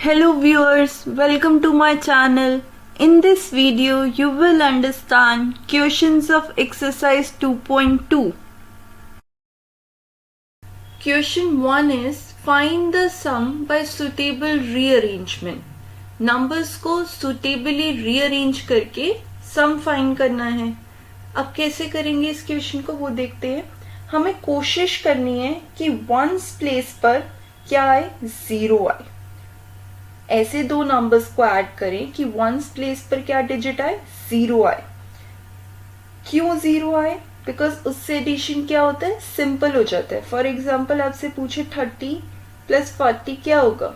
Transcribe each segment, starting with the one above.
Hello viewers, welcome to my channel. In this video, you will understand questions of exercise 2.2. Question 1 is find the sum by suitable rearrangement. Numbers को suitably rearrange करके sum find करना है. अब कैसे करेंगे इस question को वो देखते हैं. हमें कोशिश करनी है कि वंस प्लेस पर क्या आए, 0 आए. ऐसे दो नंबर्स को ऐड करें कि वंस प्लेस पर क्या डिजिट आए, 0 आए. क्यों 0 आए? बिकॉज उससे एडिशन क्या होता है, सिंपल हो जाता है. फॉर एग्जाम्पल आपसे पूछे 30 प्लस 40 क्या होगा,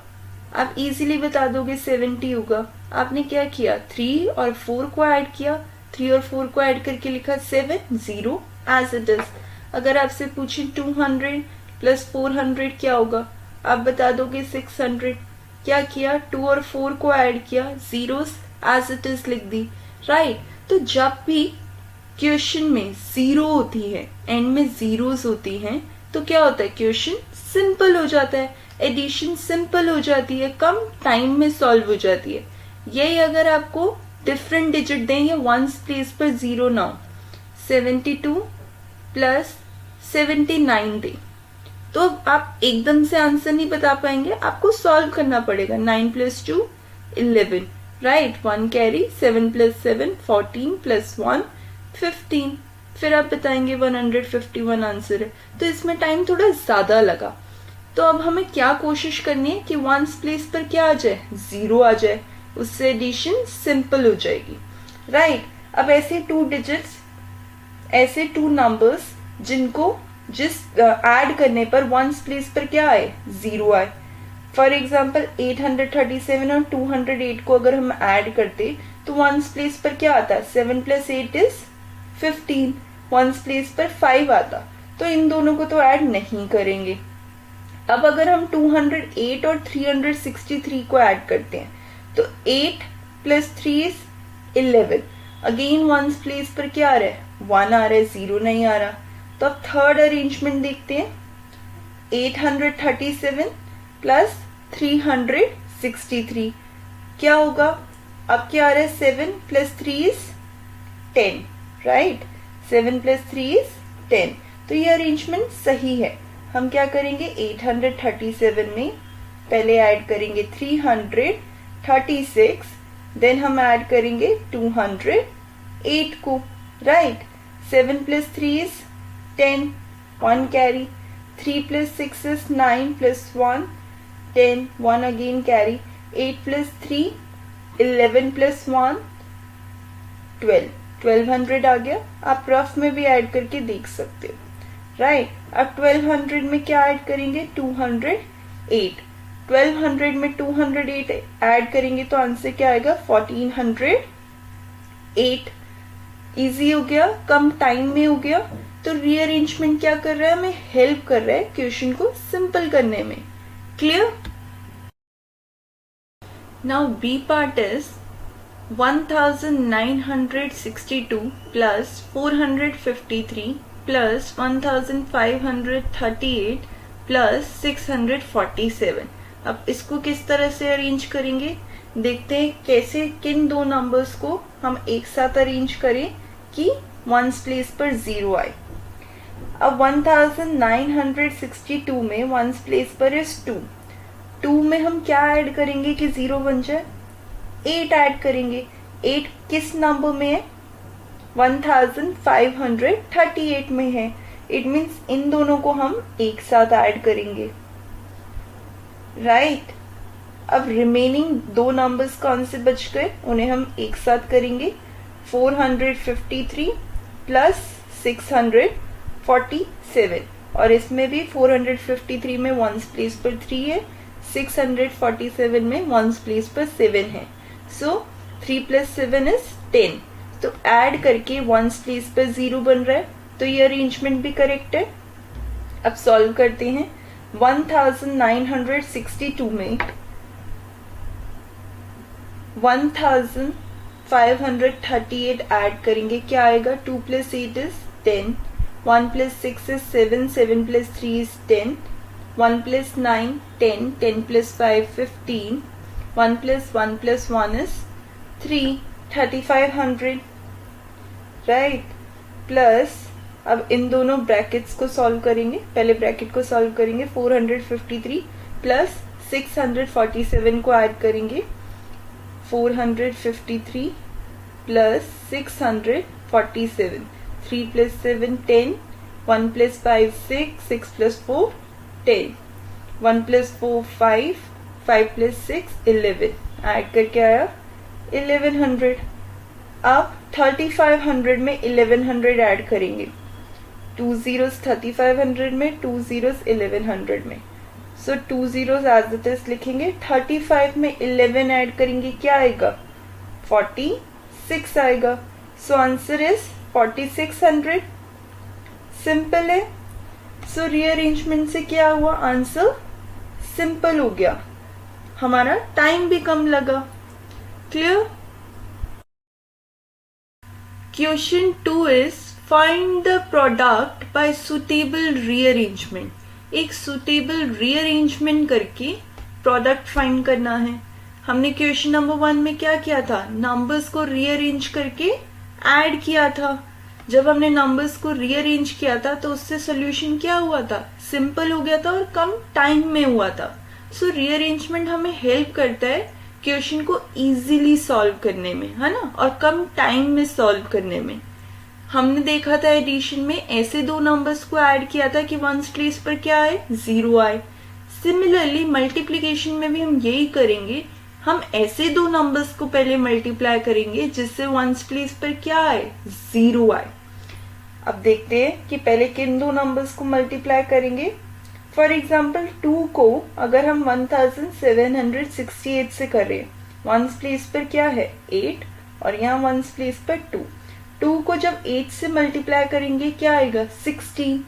आप इजीली बता दोगे 70 होगा. आपने क्या किया, 3 और 4 को ऐड किया, 3 और 4 को ऐड करके लिखा 7, 0 एज इट इज. अगर आपसे पूछे 200 प्लस 400 क्या होगा, आप बता दोगे 600. क्या किया, 2 और 4 को ऐड किया, जीरोस एज इट इज लिख दी. राइट. तो जब भी क्वेश्चन में 0 होती है, एंड में जीरोस होती हैं, तो क्या होता है, क्वेश्चन सिंपल हो जाता है, एडिशन सिंपल हो जाती है, कम टाइम में सॉल्व हो जाती है. यही अगर आपको डिफरेंट डिजिट दें या वंस प्लेस पर 0 ना हो, 72 प्लस 79 दें, तो आप एकदम से आंसर नहीं बता पाएंगे, आपको सॉल्व करना पड़ेगा. 9 plus 2 11, right. 1 carry, 7 plus 7 14 plus 1 15. फिर आप बताएंगे 151 आंसर है. तो इसमें टाइम थोड़ा ज्यादा लगा. तो अब हमें क्या कोशिश करनी है कि वंस प्लेस पर क्या आ जाए, 0 आ जाए. उससे एडिशन सिंपल हो जाएगी. राइट. अब ऐसे 2 डिजिट्स, ऐसे 2 नंबर्स जिनको जिस ऐड करने पर वंस प्लेस पर क्या आए, 0 आए. फॉर एग्जाम्पल 837 और 208 को अगर हम ऐड करते तो वंस प्लेस पर क्या आता, 7 प्लस 8 इज 15. वंस प्लेस पर 5 आता. तो इन दोनों को तो ऐड नहीं करेंगे. अब अगर हम 208 और 363 को ऐड करते हैं तो 8 plus 3 is 11. Again ones place पर क्या आ रहा है, 1 आ रहा है, 0 नहीं आ रहा. तो अब थर्ड अरेंजमेंट देखते हैं. 837 प्लस 363 क्या होगा, अब क्या आ रहा है, 7 plus 3 is 10, right. 7 plus 3 is 10. तो ये अरेंजमेंट सही है. हम क्या करेंगे, 837 में पहले ऐड करेंगे 336, देन हम ऐड करेंगे 208 को, right. 7 plus 3 is 10, 1 carry, 3 plus 6 is 9 plus 1, 10, 1 again carry, 8 plus 3, 11 plus 1, 12, 1200 आ गया. आप रफ में भी ऐड करके देख सकते हो, राइट. अब 1200 में क्या ऐड करेंगे, 208. 1200 में 208 ऐड करेंगे तो आंसर क्या आएगा, 1408. इजी हो गया, कम टाइम में हो गया. तो रीअरेंजमेंट क्या कर रहा है, हमें हेल्प कर रहा है क्वेश्चन को सिंपल करने में. Clear. Now B part is 1962 plus 453 plus 1538 plus 647. अब इसको किस तरह से अरेंज करेंगे, देखते हैं कैसे, किन दो नंबर्स को हम एक साथ अरेंज करें कि वंस प्लेस पर 0 आए. अब 1962 में वंस प्लेस पर इज 2. 2 में हम क्या ऐड करेंगे कि 0 बन जाए, 8 ऐड करेंगे. 8 किस नंबर में है, 1538 में है. इट मीन्स इन दोनों को हम एक साथ ऐड करेंगे, राइट. अब रिमेनिंग दो नंबर्स कौन से बच गए, उन्हें हम एक साथ करेंगे. 453 प्लस 647, और इसमें भी 453 में वंस प्लेस पर 3 है, 647 में वंस प्लेस पर 7 है. सो 3 प्लस 7 इज 10. तो ऐड करके वंस प्लेस पर 0 बन रहा है, तो ये अरेंजमेंट भी करेक्ट है. अब सॉल्व करते हैं. 1962 में 1538 ऐड करेंगे, क्या आएगा, 2 plus 8 is 10, 1 plus 6 is 7, 7 plus 3 is 10, 1 plus 9 10, 10 plus 5 15, 1 plus 1 is 3, 3500, right. Plus अब इन दोनों ब्रैकेट्स को सॉल्व करेंगे, पहले ब्रैकेट को सॉल्व करेंगे, 453 प्लस 647 को ऐड करेंगे, 453 plus 647, 3 plus 7 10, 1 plus 5 6, 6 plus 4 10, 1 plus 4 5, 5 plus 6 11, add करके आया 1100। अब 3500 में 1100 ऐड करेंगे, 2 zeros 3500 में, 2 zeros 1100 में, सो 2 zeros एज इट इज लिखेंगे। 35 में 11 ऐड करेंगे, क्या आएगा 46 आएगा। सो आंसर इज 4600। सिंपल है। सो रीअरेंजमेंट से क्या हुआ, आंसर सिंपल हो गया, हमारा टाइम भी कम लगा। Clear. Question 2 is find the product bye suitable rearrangement. एक सुटेबल रीअरेंजमेंट करके प्रोडक्ट फाइंड करना है। हमने क्वेश्चन नंबर 1 में क्या किया था, नंबर्स को रीअरेंज करके ऐड किया था। जब हमने नंबर्स को रीअरेंज किया था तो उससे सोल्यूशन क्या हुआ था, सिंपल हो गया था और कम टाइम में हुआ था। सो रीअरेंजमेंट हमें हेल्प करता है क्वेश्चन को इजीली सॉल्व करने में, है ना, और कम टाइम में सॉल्व करने में। हमने देखा था एडिशन में ऐसे दो नंबर्स को ऐड किया था कि वंस प्लेस पर क्या आए, 0 आए। सिमिलरली मल्टीप्लीकेशन में भी हम यही करेंगे, हम ऐसे दो नंबर्स को पहले मल्टीप्लाई करेंगे जिससे वंस प्लेस पर क्या आए, 0 आए। अब देखते हैं कि पहले किन दो नंबर्स को मल्टीप्लाई करेंगे। फॉर एग्जाम्पल 2 को अगर हम 1768 से करें, वंस प्लेस पर क्या है 8 और यहाँ वंस प्लेस पर 2 को जब 8 से मल्टीप्लाई करेंगे क्या आएगा 16,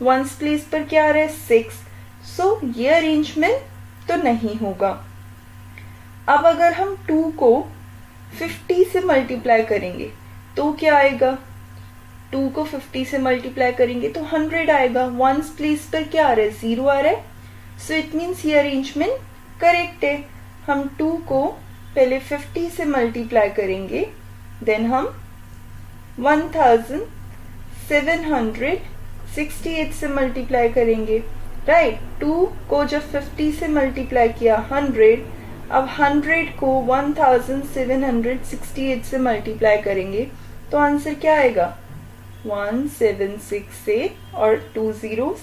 वंस प्लेस पर क्या आ रहा है 6। सो ये अरेंजमेंट तो नहीं होगा। अब अगर हम 2 को 50 से मल्टीप्लाई करेंगे तो क्या आएगा, 2 को 50 से मल्टीप्लाई करेंगे तो 100 आएगा, वंस प्लेस पर क्या आ रहा है 0 आ रहा है। सो इट मीन्स ये अरेंजमेंट करेक्ट है। हम 2 को पहले 50 से मल्टीप्लाई करेंगे, देन हम 1768 से मल्टीप्लाई करेंगे, राइट। 2 को जब 50 से मल्टीप्लाई किया 100, अब 100 को 1768 से मल्टीप्लाई करेंगे तो आंसर क्या आएगा 1768 और 2 zeros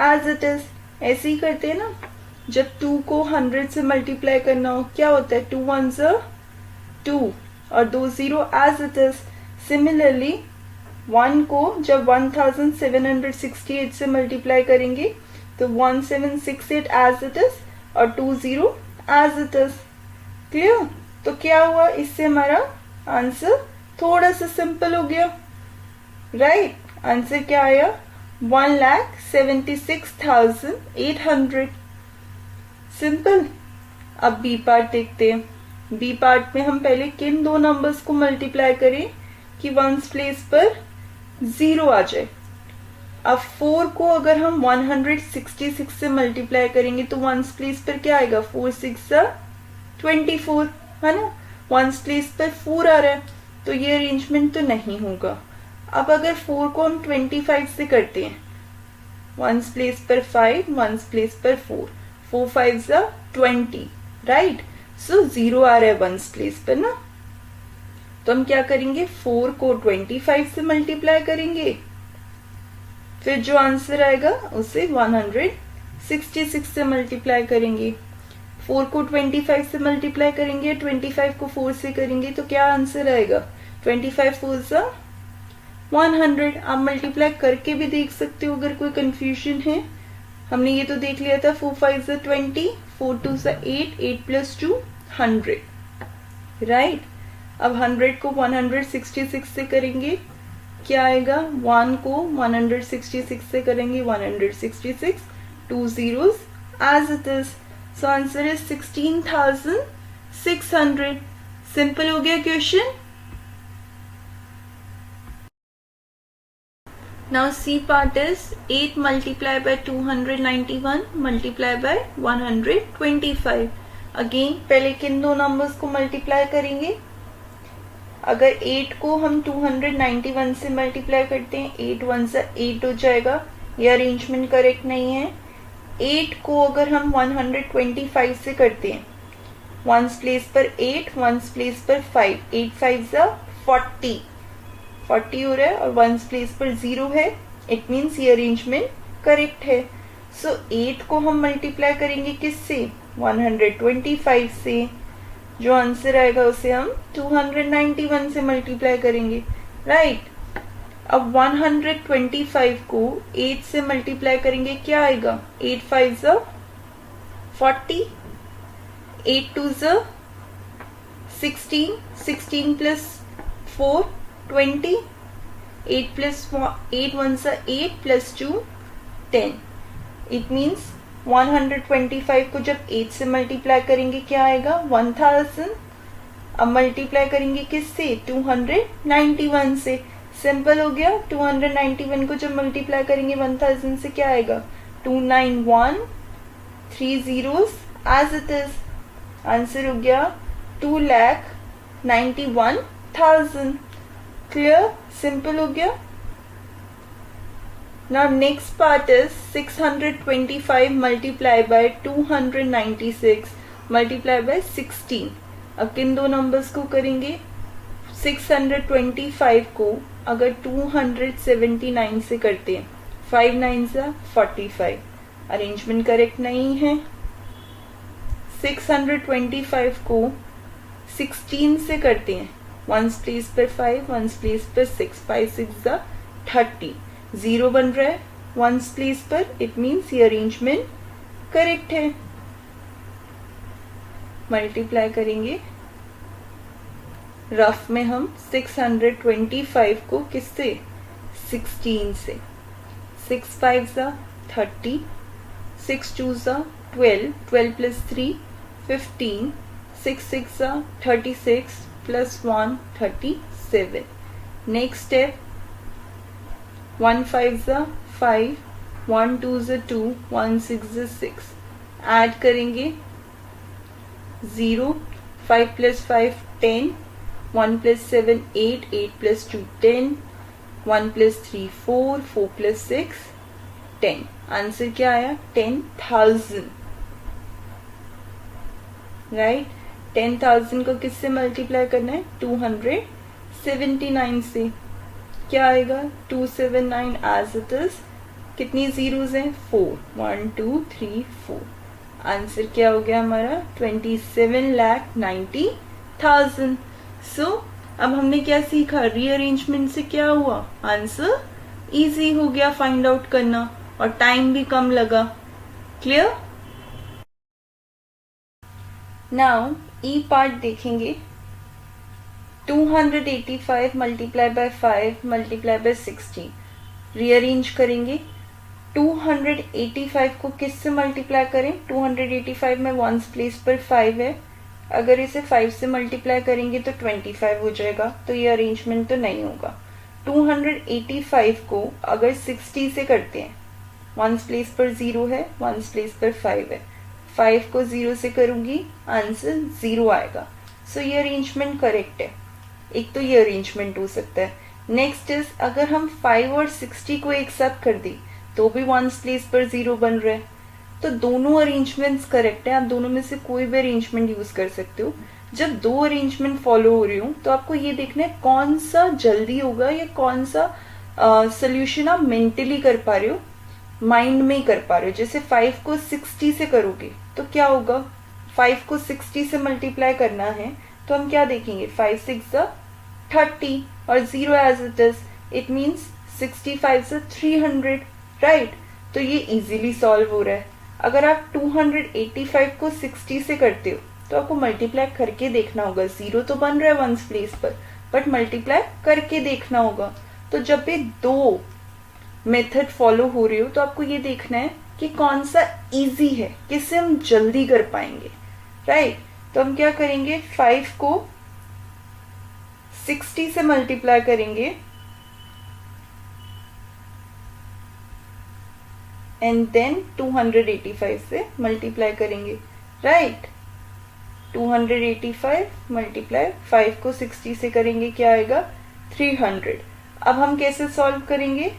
एज इट इज। ऐसे ही करते हैं ना, जब 2 को 100 से मल्टीप्लाई करना हो क्या होता है 2 ones are 2 और 2 0 एज इट इज। सिमिलरली 1 को जब 1768 से मल्टीप्लाई करेंगे तो 1768 एज इट इज और 2 0 एज इट इज। क्लियर। तो क्या हुआ, इससे हमारा आंसर थोड़ा सा सिंपल हो गया, राइट। आंसर क्या आया 1,76,800। सिंपल। अब बी पार्ट देखते हैं। बी पार्ट में हम पहले किन दो नंबर्स को मल्टीप्लाई करें कि वंस प्लेस पर 0 आ जाए। अब 4 को अगर हम 166 से मल्टीप्लाई करेंगे तो वंस प्लेस पर क्या आएगा 4 6 24, है ना, वंस प्लेस पर 4 आ रहा है, तो ये अरेंजमेंट तो नहीं होगा। अब अगर 4 को हम 25 से करते हैं, वंस प्लेस पर 5, वंस प्लेस पर 4, 4 5 20, राइट। सो 0 आ रहा है वंस प्लेस पर ना, तो हम क्या करेंगे 4 को 25 से मल्टीप्लाई करेंगे, फिर जो आंसर आएगा उसे 166 से मल्टीप्लाई करेंगे। 4 को 25 से मल्टीप्लाई करेंगे, 25 को 4 से करेंगे तो क्या आंसर आएगा 25 4 100। आप मल्टीप्लाई करके भी देख सकते हो अगर कोई कंफ्यूजन है। हमने ये तो देख लिया था 4 5 20, 4 2 8, 8 + 2 100, राइट। अब 100 को 166 से करेंगे क्या आएगा, 1 को 166 से करेंगे 166, 2 zeros as it is. So answer is 16,600। Simple हो गया question. Now C part is 8 multiplied by 291 multiplied by 125. Again पहले किन दो नंबर्स को मल्टीप्लाई करेंगे? अगर 8 को हम 291 से मल्टीप्लाई करते हैं, 8 1 से 8 हो जाएगा, ये अरेंजमेंट करेक्ट नहीं है। 8 को अगर हम 125 से करते हैं, वंस प्लेस पर 8, वंस प्लेस पर 5, 8 5 जा 40 हो रहा है, और वंस प्लेस पर 0 है, इट मीन्स ये अरेंजमेंट करेक्ट है। सो 8 को हम मल्टीप्लाई करेंगे किससे? 125 से। जो आंसर आएगा उसे हम 291 से मल्टीप्लाई करेंगे, राइट। अब 125 को 8 से मल्टीप्लाई करेंगे, क्या आएगा? 8 5 जा 40, 8 2 जा 16, 16 प्लस 4 20, 8 प्लस 8 1 जा 8 प्लस 2 10। इट मीन्स 125 को जब 8 से मल्टीप्लाई करेंगे क्या आएगा? 1000। अब मल्टीप्लाई करेंगे किससे? 291 से। सिंपल हो गया। 291 को जब मल्टीप्लाई करेंगे 1000 से क्या आएगा? 291, 3 zeros as it is. Answer हो गया 2,91,000। क्लियर? सिंपल हो गया। Now next part is 625 multiplied by 296 multiplied by 16। अब किन दो नंबर्स को करेंगे? 625 को अगर 279 से करते हैं, 5 9 जा 45, अरेंजमेंट करेक्ट नहीं है। 625 को 16 से करते हैं, वंस प्लेस पर 5, वंस प्लेस पर 6, 5 6 जा 30, 0 बन रहा है वंस प्लेस पर, इट मीन्स ये अरेंजमेंट करेक्ट है। मल्टीप्लाई करेंगे रफ में हम 625 को किससे? 16 से। 6 5 जा 30, 6 2 जा 12, 12 प्लस 3 15, 6 6 जा 36 प्लस 1 37। नेक्स्ट स्टेप 1 5 जा 5, 1 2 जा 2, 1 6 जा 6, ऐड करेंगे 0, 5 plus 5 10, 1 plus 7 8, 8 plus 2 10, 1 plus 3 4, 4 plus 6 10। Answer क्या आया? 10,000, राइट। 10,000 को किससे मल्टीप्लाई करना है? 279 से। क्या आएगा? 279 एज इट इज। कितनी जीरोस हैं? 4, 1 2 3 4। आंसर क्या हो गया हमारा? 27,90,000। सो अब हमने क्या सीखा? रीअरेंजमेंट से क्या हुआ? आंसर इजी हो गया फाइंड आउट करना, और टाइम भी कम लगा। क्लियर? नाउ ई पार्ट देखेंगे। 285 multiply by 5 multiply by 60 rearrange करेंगे। 285 को किससे मल्टीप्लाई करें? 285 में वंस प्लेस पर 5 है, अगर इसे 5 से मल्टीप्लाई करेंगे तो 25 हो जाएगा, तो ये अरेंजमेंट तो नहीं होगा। 285 को अगर 60 से करते हैं, वंस प्लेस पर 0 है, वंस प्लेस पर 5 है, 5 को 0 से करूंगी, आंसर 0 आएगा। सो ये अरेंजमेंट करेक्ट है। एक तो ये अरेंजमेंट हो सकता है। नेक्स्ट इज अगर हम 5 और 60 को एक साथ कर दी तो भी वंस प्लेस पर 0 बन रहा है, तो दोनों अरेंजमेंट्स करेक्ट है। आप दोनों में से कोई भी अरेंजमेंट यूज कर सकते हो। जब दो अरेंजमेंट फॉलो हो रही हो तो आपको ये देखना है कौन सा जल्दी होगा या कौन सा सोल्यूशन आप मेंटली कर पा रहे हो, माइंड में ही कर पा रहे हो। जैसे 5 को 60 से करोगे तो क्या होगा? 5 को 60 से मल्टीप्लाई करना है तो हम क्या देखेंगे? 5 6 30 और 0 as it is, it means 65 से 300, राइट। तो ये इजीली सॉल्व हो रहा है। अगर आप 285 को 60 से करते हो तो आपको मल्टीप्लाई करके देखना होगा। 0 तो बन रहा है वंस प्लेस पर, बट मल्टीप्लाई करके देखना होगा। तो जब भी दो मेथड फॉलो हो रही हो तो आपको ये देखना है कि कौन सा इजी है, किससे हम जल्दी कर पाएंगे, राइट। तो हम क्या करेंगे? 5 को 60 से मल्टीप्लाई करेंगे एंड देन 285 से मल्टीप्लाई करेंगे, राइट। 285 मल्टीप्लाई 5 को 60 से करेंगे क्या आएगा 300। अब हम कैसे सॉल्व करेंगे,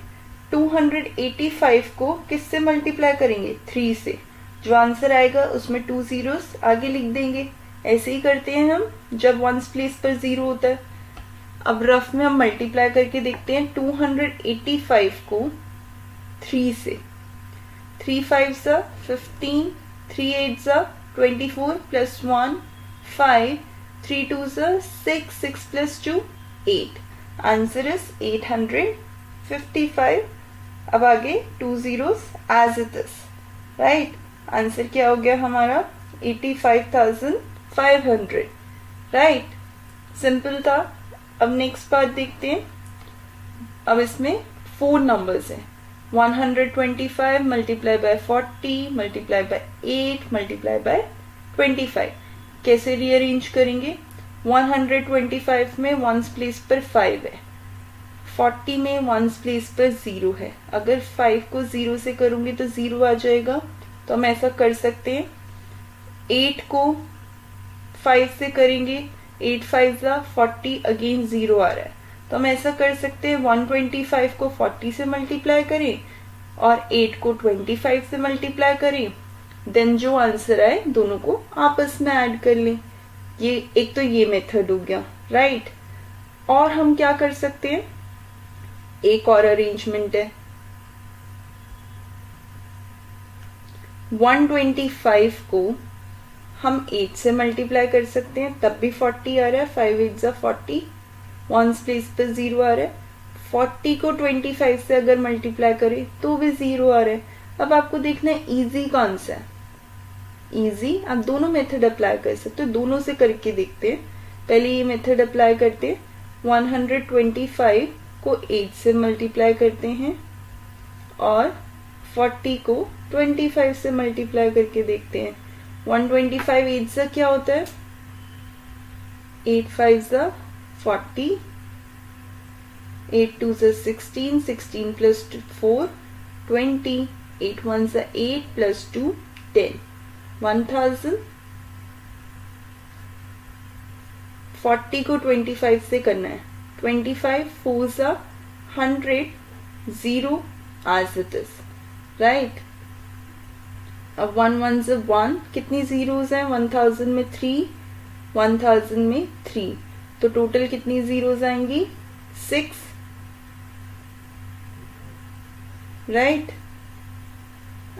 285 को किससे मल्टीप्लाई करेंगे 3 से, जो आंसर आएगा उसमें 2 जीरोस आगे लिख देंगे। ऐसे ही करते हैं हम जब वंस प्लेस पर 0 होता है। अब रफ में हम मल्टीप्लाई करके देखते हैं 285 को 3 से, 3 5 सा 15, 3 8 सा 24 प्लस 1 5, 3 2 सा 6, 6 प्लस 2 8, आंसर इज 855। अब आगे 2 zeros as it is, right. Answer क्या हो गया हमारा 85,500, राइट। सिंपल था। अब नेक्स्ट पार्ट देखते हैं। अब इसमें 4 नंबर्स हैं, 125 multiply by 40 multiply by 8 multiply by 25। कैसे रीअरेंज करेंगे, 125 में वंस प्लेस पर 5 है, 40 में वंस प्लेस पर 0 है। अगर 5 को 0 से करूंगी तो 0 आ जाएगा, तो हम ऐसा कर सकते हैं। 8 को 5 से करेंगे, 8 5 जा 40, अगेन 0 आ रहा है, तो हम ऐसा कर सकते हैं 125 को 40 से मल्टीप्लाई करें और 8 को 25 से मल्टीप्लाई करें, देन जो आंसर आए दोनों को आपस में ऐड कर लें। ये एक तो ये मेथड हो गया, राइट। और हम क्या कर सकते हैं, एक और अरेंजमेंट है, 125 को हम 8 से मल्टीप्लाई कर सकते हैं, तब भी 40 आ रहा है, 5 8 जा 40, वंस प्लेस पर 0 आ रहा है। 40 को 25 से अगर मल्टीप्लाई करें तो भी 0 आ रहा है। अब आपको देखना है इजी कौन सा है, इजी आप दोनों मेथड अप्लाई कर सकते हो, दोनों से करके देखते हैं। पहले ये मेथड अप्लाई करते हैं, 125 को 8 से मल्टीप्लाई करते हैं और 40 को 25 से मल्टीप्लाई करके देखते हैं। 125 8 से क्या होता है, 8 5 जा 40, 8 2 जा 16, 16 प्लस 4 20, 8 1 जा 8 प्लस 2 10, 1000। 40 को 25 से करना है, 25 4 जा 100, 0 as it is, राइट। अब 1 1 से 1, कितनी जीरोस हैं 1000 में 3, 1000 में 3, तो टोटल कितनी जीरोस आएंगी 6, राइट।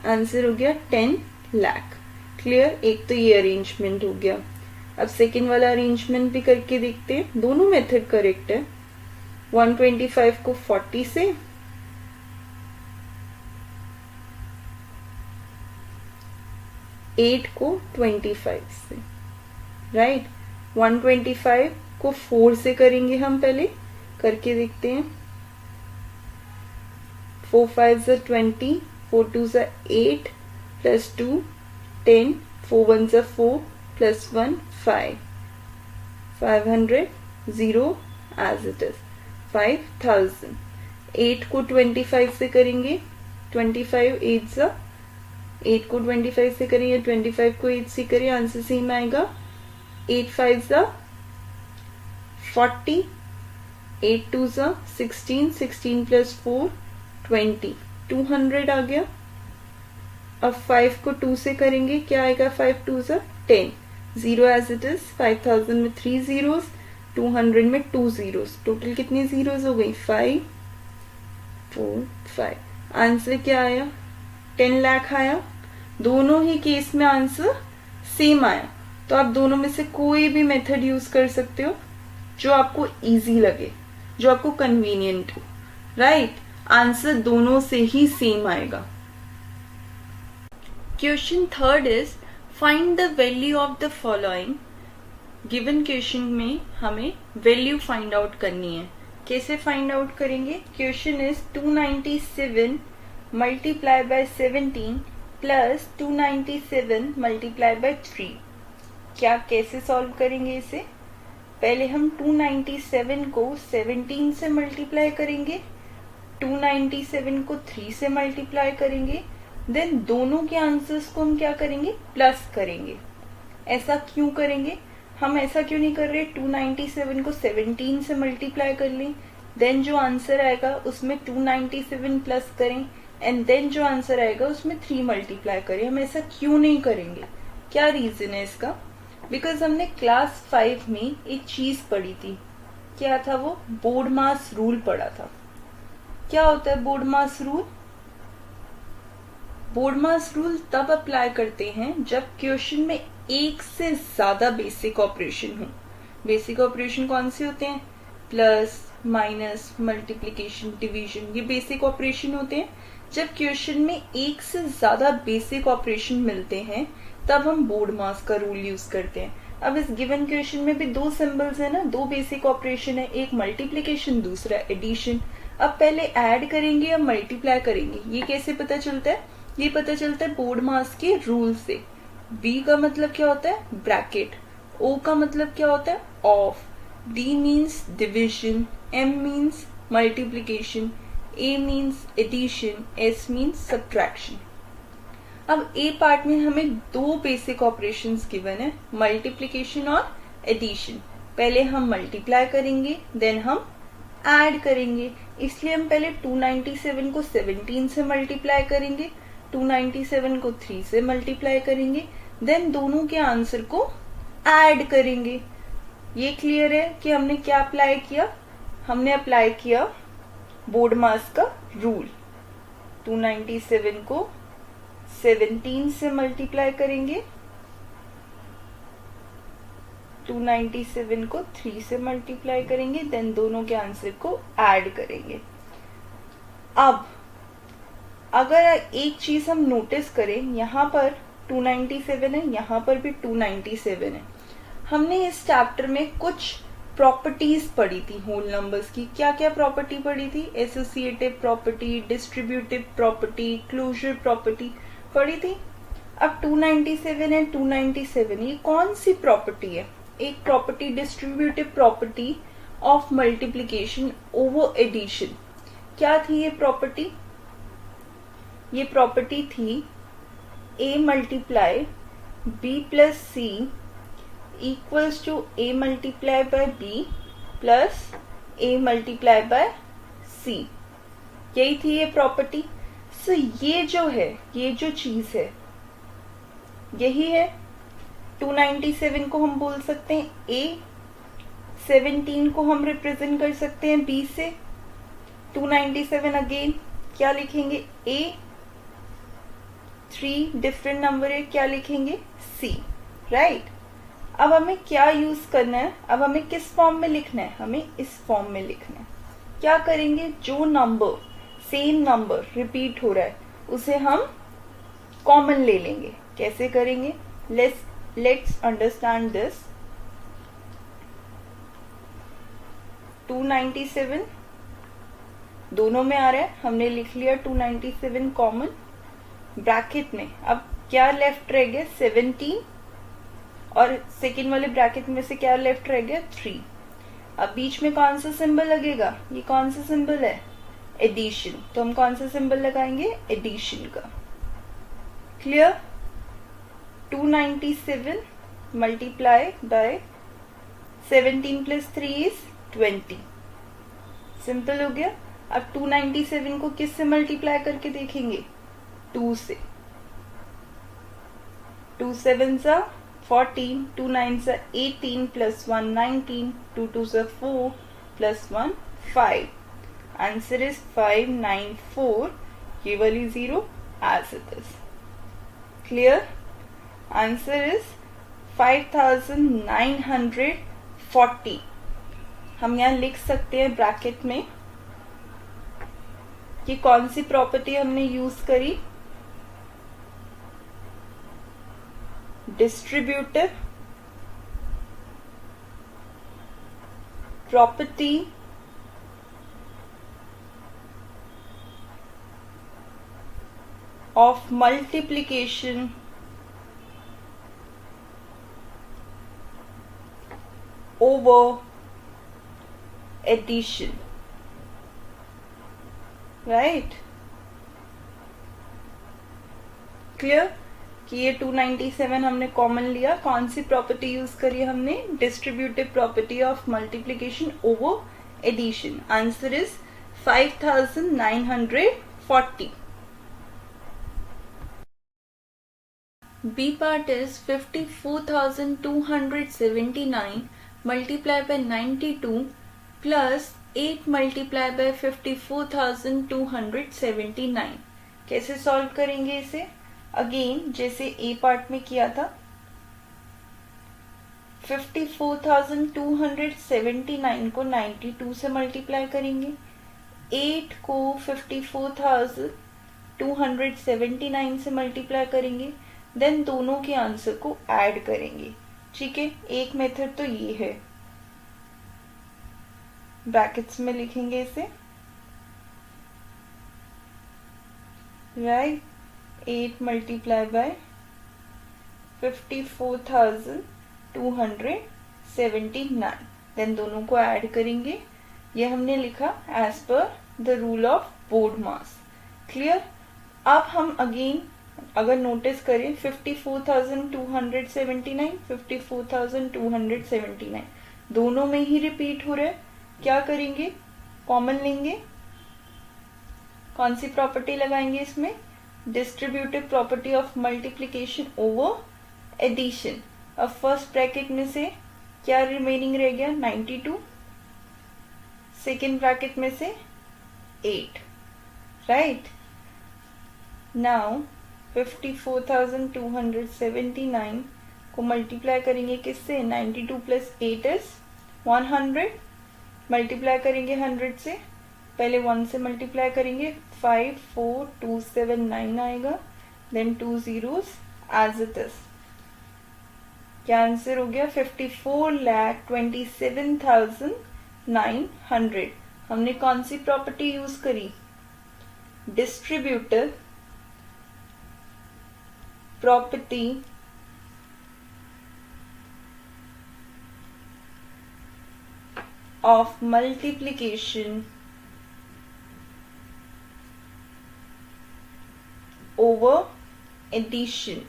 आंसर हो गया 10 लाख। क्लियर, एक तो ये अरेंजमेंट हो गया। अब सेकेंड वाला अरेंजमेंट भी करके देखते हैं, दोनों मेथड करेक्ट है। 125 को 40 से, 8 को 25 से, राइट। 125 को 4 से करेंगे हम, पहले करके देखते हैं। 4 5 जा 20, 4 2 जा 8 प्लस 2 10, 4 1 जा 4 प्लस 1 5, 500, 0 एज इट इज, 5000। 8 को 25 से करेंगे, 25 8 जा, 8 को 25 से करें या 25 को 8 से करें, आंसर सेम आएगा। 8 5 जा 40, 8 2 जा 16, 16 प्लस 4 20, 200 आ गया। अब 5 को 2 से करेंगे, क्या आएगा 5 2 जा 10, 0 एज इट इज। 5000 में 3 जीरोस, 200 में 2 जीरोस, टोटल कितनी जीरोस हो गई 5 4 5। आंसर क्या आया 10 लाख आया। दोनों ही केस में आंसर सेम आया, तो आप दोनों में से कोई भी मेथड यूज कर सकते हो जो आपको इजी लगे, जो आपको कन्वीनियंट हो, राइट। आंसर दोनों से ही सेम आएगा। Question third is find the value of the following. Given question में हमें वैल्यू फाइंड आउट करनी है। कैसे फाइंड आउट करेंगे, question is 297 multiply by 17 plus 297 multiply by 3। क्या कैसे सॉल्व करेंगे इसे, पहले हम 297 को 17 से मल्टीप्लाई करेंगे, 297 को 3 से मल्टीप्लाई करेंगे, देन दोनों के आंसर्स को हम क्या करेंगे प्लस करेंगे, ऐसा क्यों करेंगे? हम ऐसा क्यों नहीं कर रहे 297 को 17 से मल्टीप्लाई कर लें, देन जो आंसर आएगा उसमें 297 प्लस करें एंड देन जो आंसर आएगा उसमें 3 मल्टीप्लाई करें? हम ऐसा क्यों नहीं करेंगे? क्या रीजन है इसका? बिकॉज हमने क्लास 5 में एक चीज पढ़ी थी। क्या था वो? बोर्ड मास रूल पढ़ा था। क्या होता है बोर्ड मास रूल? बोर्ड मास रूल तब अप्लाई करते हैं जब क्वेश्चन में एक से ज्यादा बेसिक ऑपरेशन हो। बेसिक ऑपरेशन कौन से होते हैं? प्लस, माइनस, मल्टीप्लिकेशन, डिवीजन, ये बेसिक ऑपरेशन होते हैं। जब क्वेश्चन में एक से ज्यादा बेसिक ऑपरेशन मिलते हैं तब हम बोर्ड मास का रूल यूज करते हैं। अब इस गिवन क्वेश्चन में भी दो सिंबल्स है ना, दो बेसिक ऑपरेशन है, एक मल्टीप्लिकेशन दूसरा एडिशन। अब पहले ऐड करेंगे या मल्टीप्लाई करेंगे, ये कैसे पता चलता है? ये पता चलता है बोर्ड मास के रूल से। बी का मतलब क्या होता है? ब्रैकेट। ओ का मतलब क्या होता है? Of. D means division, M means multiplication, A means addition, S means subtraction. अब ए पार्ट में हमें दो बेसिक ऑपरेशंस गिवन है, मल्टीप्लिकेशन और एडिशन। पहले हम मल्टीप्लाई करेंगे देन हम ऐड करेंगे, इसलिए हम पहले 297 को 17 से मल्टीप्लाई करेंगे, 297 को 3 से मल्टीप्लाई करेंगे, देन दोनों के आंसर को ऐड करेंगे। ये क्लियर है कि हमने क्या अप्लाई किया? हमने अप्लाई किया बोर्ड मास का रूल। 297 को 17 से मल्टीप्लाई करेंगे, 297 को 3 से मल्टीप्लाई करेंगे, देन दोनों के आंसर को ऐड करेंगे। अब अगर एक चीज हम नोटिस करें, यहाँ पर 297 है, यहाँ पर भी 297 है। हमने इस चैप्टर में कुछ प्रॉपर्टीज पढ़ी थी होल नंबर्स की। क्या क्या प्रॉपर्टी पढ़ी थी? Associative property, distributive property, closure property पढ़ी थी। अब 297 है, 297 ये कौन सी प्रॉपर्टी है? एक property distributive property of multiplication over addition. क्या थी ये प्रॉपर्टी? ये प्रॉपर्टी थी a multiply b plus C equals to a multiply by b plus a multiply by c। यही थी ये प्रॉपर्टी। सो ये जो है, ये जो चीज है यही है। 297 को हम बोल सकते हैं a, 17 को हम रिप्रेजेंट कर सकते हैं b से। 297 अगेन क्या लिखेंगे? a, 3 डिफरेंट नंबर है, क्या लिखेंगे? c, right. अब हमें क्या यूज करना है? अब हमें किस फॉर्म में लिखना है? हमें इस फॉर्म में लिखना है। क्या करेंगे? जो नंबर सेम नंबर रिपीट हो रहा है उसे हम कॉमन ले लेंगे। कैसे करेंगे? Let's understand this. 297 दोनों में आ रहा है, हमने लिख लिया 297 कॉमन। ब्रैकेट में अब क्या लेफ्ट रह गया? 17 और सेकेंड वाले ब्रैकेट में से क्या लेफ्ट रह गया? 3। अब बीच में कौन सा सिंबल लगेगा? ये कौन सा सिंबल है? एडिशन। तो हम कौन सा सिंबल लगाएंगे? एडिशन का। Clear? 297 multiply by 17 plus 3 is 20। Simple हो गया। अब 297 को किस से मल्टीप्लाई करके देखेंगे? 2 से। 2 7 सा 14, 2 9 सा 18 प्लस 1 19, 2 2 सा 4 प्लस 1 5। Answer is 594। ये वाली 0 as it is. Clear? Answer is 5940। हम यहाँ लिख सकते हैं ब्रैकेट में कि कौन सी प्रॉपर्टी हमने यूज करी? Distributive property of multiplication over addition, right? Clear? कि ये 297 हमने कॉमन लिया, कौन सी प्रॉपर्टी यूज करी हमने, distributive property of multiplication over addition. Answer is 5940। B part is 54,279 multiplied by 92 plus 8 multiplied by 54,279। कैसे सॉल्व करेंगे इसे? अगेन जैसे ए पार्ट में किया था, 54,279 को 92 से मल्टीप्लाई करेंगे, 8 को 54,279 से मल्टीप्लाई करेंगे, देन दोनों के आंसर को ऐड करेंगे। ठीक है, एक मेथड तो ये है, ब्रैकेट्स में लिखेंगे इसे, राइट, 8 मल्टीप्लाई बाय 54,279, देन दोनों को ऐड करेंगे। ये हमने लिखा as per the rule of BODMAS. Clear? अब हम अगेन अगर नोटिस करें 54,279, 54,279 दोनों में ही रिपीट हो रहा है। क्या करेंगे? कॉमन लेंगे। कौन सी प्रॉपर्टी लगाएंगे इसमें? Distributive property of multiplication over addition. अब फर्स्ट ब्रैकेट में से क्या रिमेनिंग रह गया? 92। सेकेंड ब्रैकेट में से 8, राइट। नाउ 54,279 को मल्टीप्लाई करेंगे किससे? 92 प्लस 8 इज 100। मल्टीप्लाई करेंगे 100 से, पहले 1 से मल्टीप्लाई करेंगे, 54279 आएगा, then 2 zeros as it is. क्या आंसर हो गया? 54,27,900। हमने कौन सी प्रॉपर्टी यूज करी? Distributive property of multiplication over addition,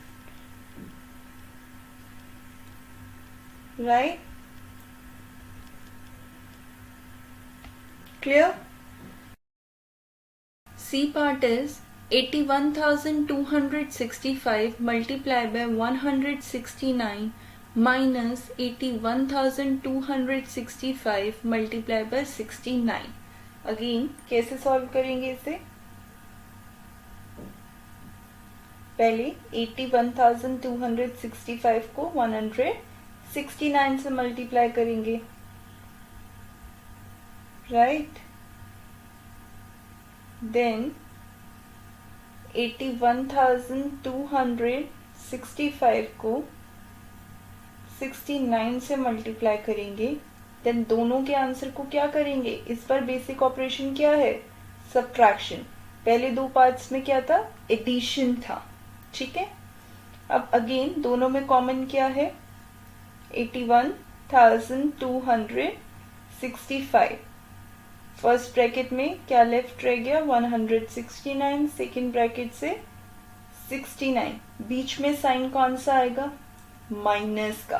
right? Clear? C part is 81,265 multiplied by 169 minus 81,265 multiplied by 69। Again कैसे सॉल्व करेंगे इसे? पहले 81,265 को 169 से मल्टीप्लाई करेंगे, राइट। देन 81,265 को 69 से मल्टीप्लाई करेंगे, देन दोनों के आंसर को क्या करेंगे? इस पर बेसिक ऑपरेशन क्या है? सब्ट्रैक्शन। पहले दो पार्ट्स में क्या था? एडिशन था। ठीक है, अब अगेन दोनों में कॉमन क्या है? 81,265। फर्स्ट ब्रैकेट में क्या लेफ्ट रह गया? 169। सेकेंड ब्रैकेट से 69। बीच में साइन कौन सा आएगा? माइनस का।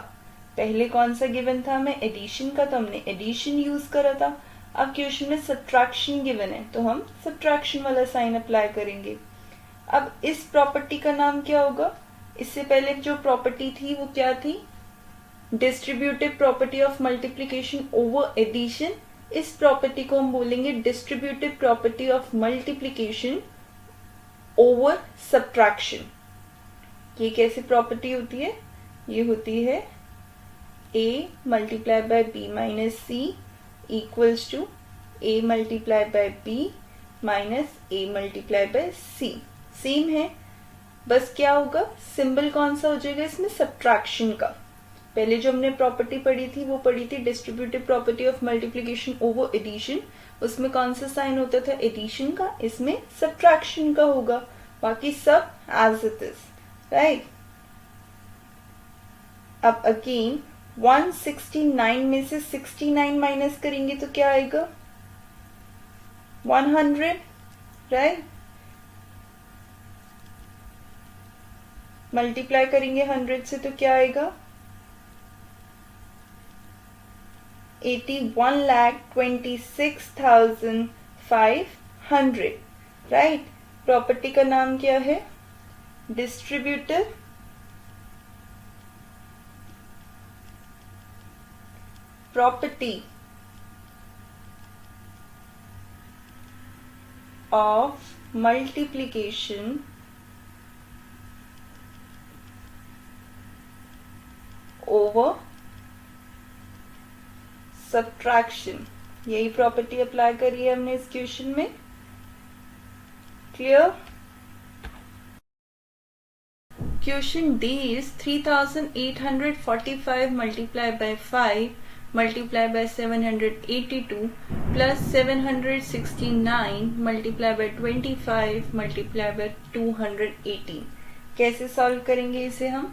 पहले कौन सा गिवन था हमें? एडिशन का, तो हमने एडिशन यूज करा था। अब क्वेश्चन में सब्ट्रैक्शन गिवन है, तो हम सब्ट्रैक्शन वाला साइन अप्लाई करेंगे। अब इस प्रॉपर्टी का नाम क्या होगा? इससे पहले जो प्रॉपर्टी थी वो क्या थी? Distributive property of multiplication over addition. इस प्रॉपर्टी को हम बोलेंगे distributive property of multiplication over subtraction. ये कैसी प्रॉपर्टी होती है? ये होती है a multiply by b minus C equals to a multiply by b minus a multiply by c। Same है, बस क्या होगा? सिंबल कौन सा हो जाएगा इसमें? सब्ट्रैक्शन का। पहले जो हमने प्रॉपर्टी पढ़ी थी वो पढ़ी थी distributive property of multiplication over addition. उसमें कौन सा साइन होता था? एडिशन का। इसमें सब्ट्रैक्शन का होगा, बाकी सब एज इट इज, राइट। अब अगेन 169 में से 69 माइनस करेंगे तो क्या आएगा? 100, राइट। मल्टीप्लाई करेंगे 100 से तो क्या आएगा 81,26,500, राइट। प्रॉपर्टी का नाम क्या है distributive property of multiplication over subtraction, यही प्रॉपर्टी अप्लाई करी है हमने इस क्वेश्चन में। Clear. Question D is 3845 multiply by 5 multiply by 782 plus 769 multiply by 25 multiply by 218। कैसे सॉल्व करेंगे इसे हम?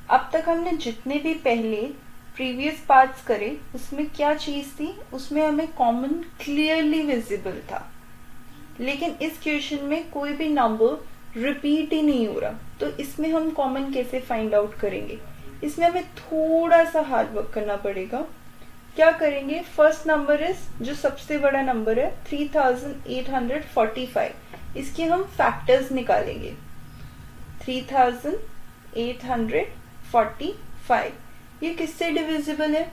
अब तक हमने जितने भी पहले प्रीवियस पार्ट्स करे उसमें क्या चीज थी, उसमें हमें कॉमन क्लियरली विजिबल था, लेकिन इस क्वेश्चन में कोई भी नंबर रिपीट ही नहीं हो रहा, तो इसमें हम कॉमन कैसे फाइंड आउट करेंगे? इसमें हमें थोड़ा सा हार्ड वर्क करना पड़ेगा। क्या करेंगे, फर्स्ट नंबर इज जो सबसे बड़ा नंबर है 3845, इसके हम फैक्टर्स निकालेंगे। 3845 ये किससे डिविजिबल है?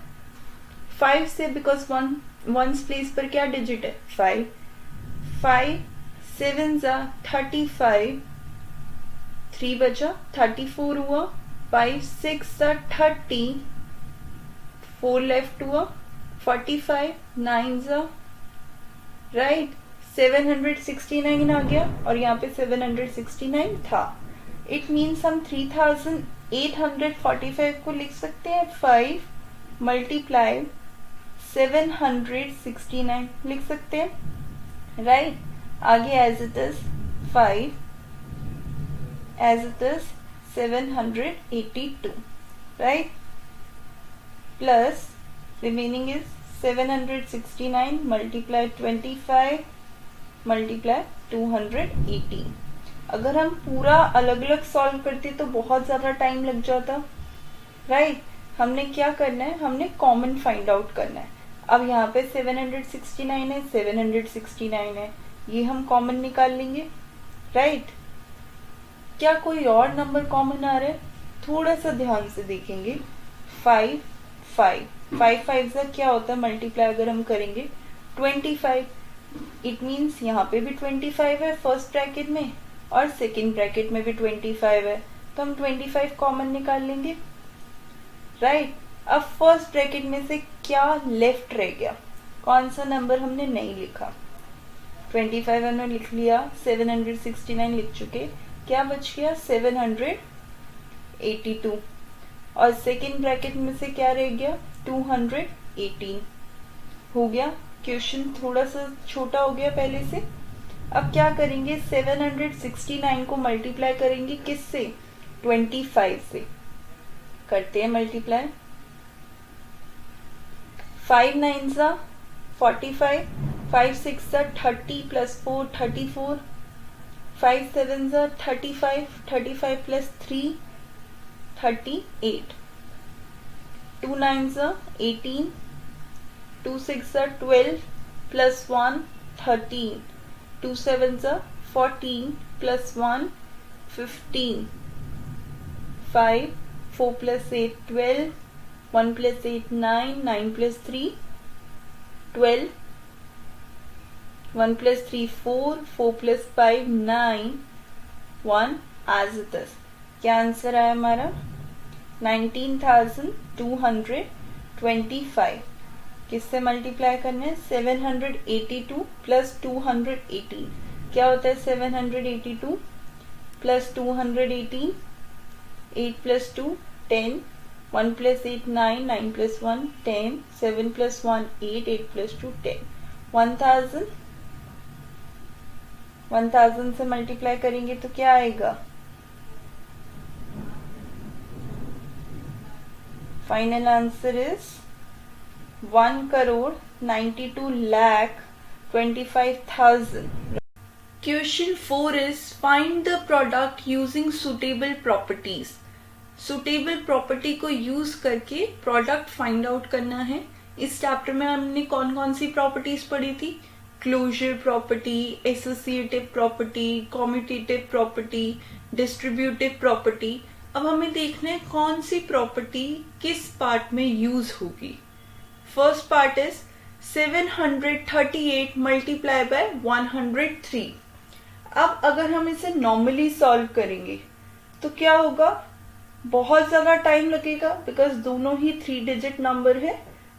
5 से, बिकॉज वंस प्लेस पर क्या डिजिट है 5। 5 7 35, 3 बचा 34 हुआ, 5 6 30, 4 लेफ्ट हुआ 45, 9 राइट 769 आ गया, और यहाँ पे 769 था। इट मीन्स हम 3845 को लिख सकते हैं 5 मल्टीप्लाई 769 लिख सकते हैं, राइट। आगे as it is 5 as it is 782, right? Plus remaining is 769 multiply 25 multiply 218। अगर हम पूरा अलग अलग सॉल्व करते तो बहुत ज्यादा टाइम लग जाता, राइट। हमने क्या करना है, हमने कॉमन फाइंड आउट करना है। अब यहाँ पे 769 है, 769 है, ये हम कॉमन निकाल लेंगे, राइट। क्या कोई और नंबर कॉमन आ रहा है? थोड़ा सा ध्यान से देखेंगे। 5 5 5 5 से क्या होता है मल्टीप्लाई अगर हम करेंगे 25, इट मीन्स यहाँ पे भी 25 है फर्स्ट ब्रैकेट में, और सेकेंड ब्रैकेट में भी 25 है, तो हम 25 कॉमन निकाल लेंगे, राइट। अब फर्स्ट ब्रैकेट में से क्या लेफ्ट रह गया, कौन सा नंबर हमने नहीं लिखा? 25 हमने लिख लिया, 769 लिख चुके, क्या बच गया 782, और सेकेंड ब्रैकेट में से क्या रह गया 218 हो गया। क्वेश्चन थोड़ा सा छोटा हो गया पहले से। अब क्या करेंगे, 769 को मल्टीप्लाई करेंगे किससे? 25 से। करते हैं multiply. 5 9 45, 5 6 30 plus 4 34, 5 7 35, 35 plus 3 38, 2 9 18, 2 6 12 plus 1 13, 2 7 14 plus 1 15, 5 4 plus 8 12, 1 plus 8 9, 9 plus 3 12, 1 plus 3 4, 4 plus 5 9, 1 as it is। क्या आंसर आया हमारा? 19,225। किससे मल्टीप्लाई करना है? 782 प्लस 218। क्या होता है 782 plus 218? 8 plus 2 10, 1 plus 8 9, 9 plus 1 10, 7 plus 1 8, 8 plus 2 10। 1000 से मल्टीप्लाई करेंगे तो क्या आएगा? Final answer is 1,92,25,000। Question 4 is find the product using suitable properties. Suitable property को यूज करके प्रोडक्ट फाइंड आउट करना है. इस चैप्टर में हमने कौन कौन सी प्रॉपर्टीज पढ़ी थी? Closure property, associative property, commutative property, distributive property. अब हमें देखना है कौन सी प्रॉपर्टी किस पार्ट में यूज होगी. First part is 738 multiply by 103. अब अगर हम इसे नॉर्मली सॉल्व करेंगे तो क्या होगा? बहुत ज्यादा टाइम लगेगा, बिकॉज दोनों ही 3 डिजिट नंबर है.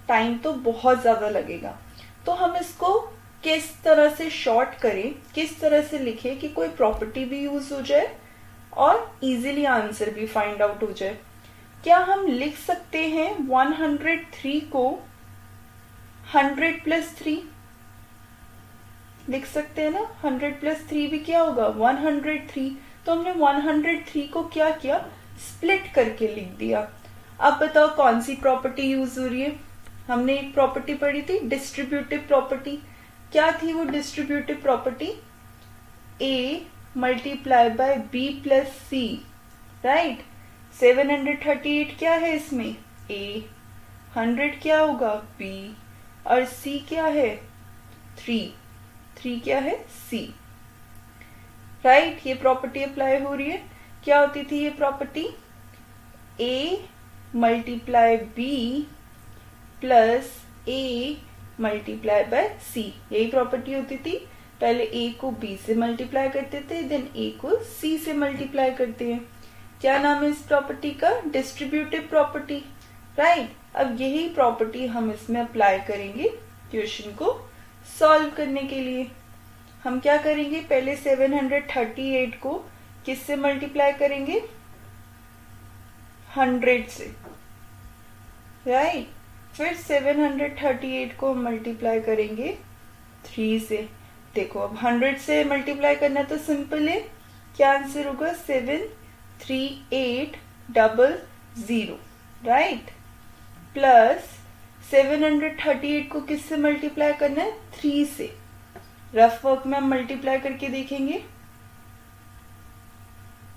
टाइम तो बहुत ज्यादा लगेगा. तो हम इसको किस तरह से शॉर्ट करें, किस तरह से लिखें कि कोई प्रॉपर्टी भी यूज हो जाए और इजीली आंसर भी फाइंड आउट हो जाए. क्या हम लिख सकते हैं 103 को 100 प्लस 3? लिख सकते हैं ना. 100 प्लस 3 भी क्या होगा? 103. तो हमने 103 को क्या किया? स्प्लिट करके लिख दिया. अब बताओ कौन सी प्रॉपर्टी यूज हो रही है? हमने एक प्रॉपर्टी पढ़ी थी डिस्ट्रीब्यूटिव प्रॉपर्टी. क्या थी वो distributive property? A multiply by B plus C. Right. 738 क्या है इसमें? ए. 100 क्या होगा? बी. और सी क्या है? 3 क्या है? सी. राइट. ये प्रॉपर्टी अप्लाई हो रही है. क्या होती थी ये property? A multiply B plus A multiply by C. यही प्रॉपर्टी होती थी. पहले ए को बी से मल्टीप्लाई करते थे, देन ए को सी से मल्टीप्लाई करते हैं. क्या नाम है इस प्रॉपर्टी का? Distributive property. राइट. अब यही प्रॉपर्टी हम इसमें अप्लाई करेंगे क्वेश्चन को सॉल्व करने के लिए. हम क्या करेंगे? पहले 738 को किससे मल्टीप्लाई करेंगे? 100 से. राइट. फिर 738 को मल्टीप्लाई करेंगे 3 से. देखो अब 100 से मल्टीप्लाई करना तो सिंपल है. क्या आंसर होगा? 73800. राइट. प्लस 738 को किससे मल्टीप्लाई करना है? 3 से. रफ वर्क में हम मल्टीप्लाई करके देखेंगे.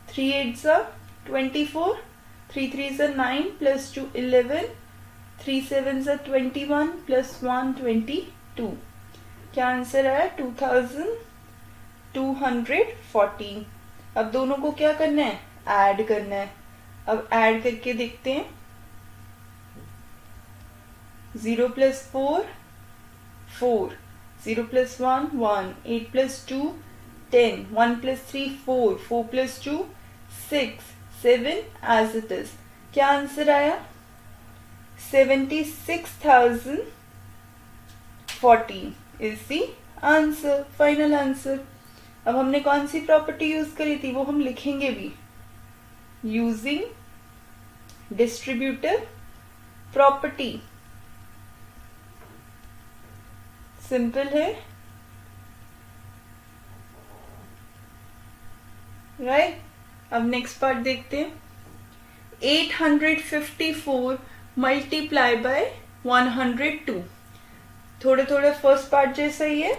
3 8 24, 3 3 9 प्लस 2 11, 3 7 21 प्लस 1 22. क्या आंसर आया? 2214. अब दोनों को क्या करना है? ऐड करना है. अब ऐड करके देखते हैं. 0 plus 4 4, 0 plus 1 1, 8 plus 2 10, 1 plus 3 4, 4 plus 2 6, 7 as it is. क्या आंसर आया? 76,014 is the answer, final answer. अब हमने कौन सी प्रॉपर्टी यूज करी थी वो हम लिखेंगे भी. Using distributive property. सिंपल है. राइट. अब नेक्स्ट पार्ट देखते हैं. 854 मल्टीप्लाई बाय 102. थोड़े थोड़े फर्स्ट पार्ट जैसा ही है.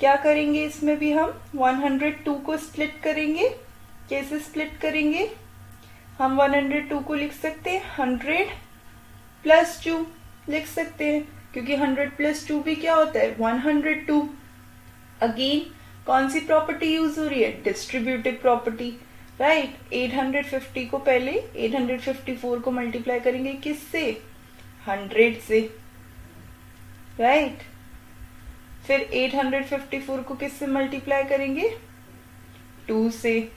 क्या करेंगे इसमें भी? हम 102 को स्प्लिट करेंगे. कैसे स्प्लिट करेंगे? हम 102 को लिख सकते हैं 100 प्लस 2 लिख सकते हैं, क्योंकि 100 प्लस 2 भी क्या होता है? 102. अगेन कौन सी प्रॉपर्टी यूज हो रही है? Distributive property. राइट. 850 को पहले 854 को मल्टीप्लाई करेंगे किससे? 100 से. राइट. फिर 854 को किससे मल्टीप्लाई करेंगे? 2 से.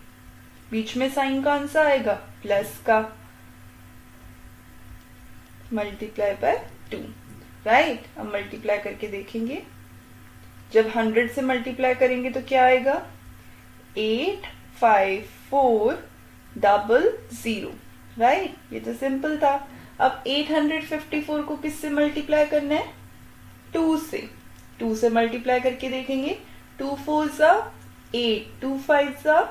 बीच में साइन कौन सा आएगा? प्लस का. Multiply by 2. राइट. अब मल्टीप्लाई करके देखेंगे. जब 100 से मल्टीप्लाई करेंगे तो क्या आएगा? 85400. राइट. ये तो सिंपल था. अब 854 को किससे मल्टीप्लाई करना है? 2 से. 2 से मल्टीप्लाई करके देखेंगे. 2 4 8, 2 5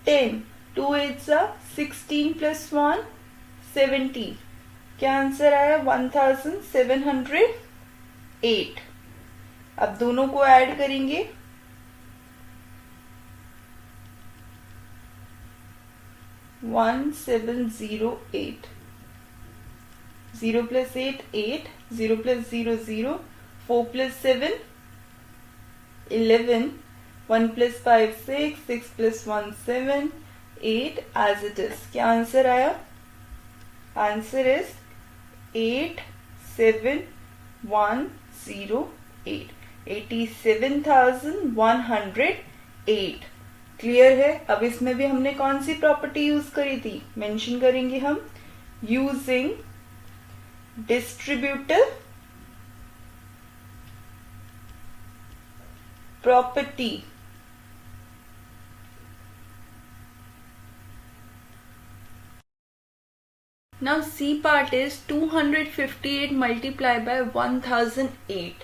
10, 2 8 16 प्लस 1 17. क्या आंसर आया? 1708. अब दोनों को ऐड करेंगे. 1708. 0 plus 8, 8. 0 plus 0, 0. 4 plus 7, 11. 1 plus 5, 6. 6 plus 1, 7. 8 as it is. क्या आंसर आया? Answer is 87,108. 87,108. क्लियर है? अब इसमें भी हमने कौन सी प्रॉपर्टी यूज करी थी? मेंशन करेंगे हम, using distributive property. Now C part is 258 multiplied by 1008.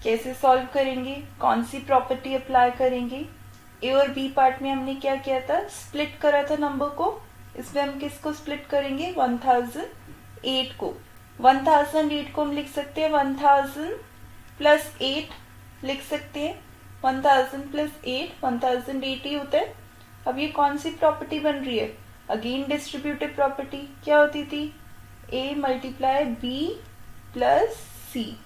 कैसे सॉल्व करेंगे? कौन सी प्रॉपर्टी अप्लाई करेंगे? ए और बी पार्ट में हमने क्या किया था? स्प्लिट करा था नंबर को. इसमें हम किसको स्प्लिट करेंगे? 1008 को. 1008 को हम लिख सकते हैं 1000 प्लस 8 लिख सकते हैं. 1000 प्लस 8 1008 ही होता है. अब ये कौन सी प्रॉपर्टी बन रही है? Again distributive property. क्या होती थी? ए मल्टीप्लाई बी प्लस सी.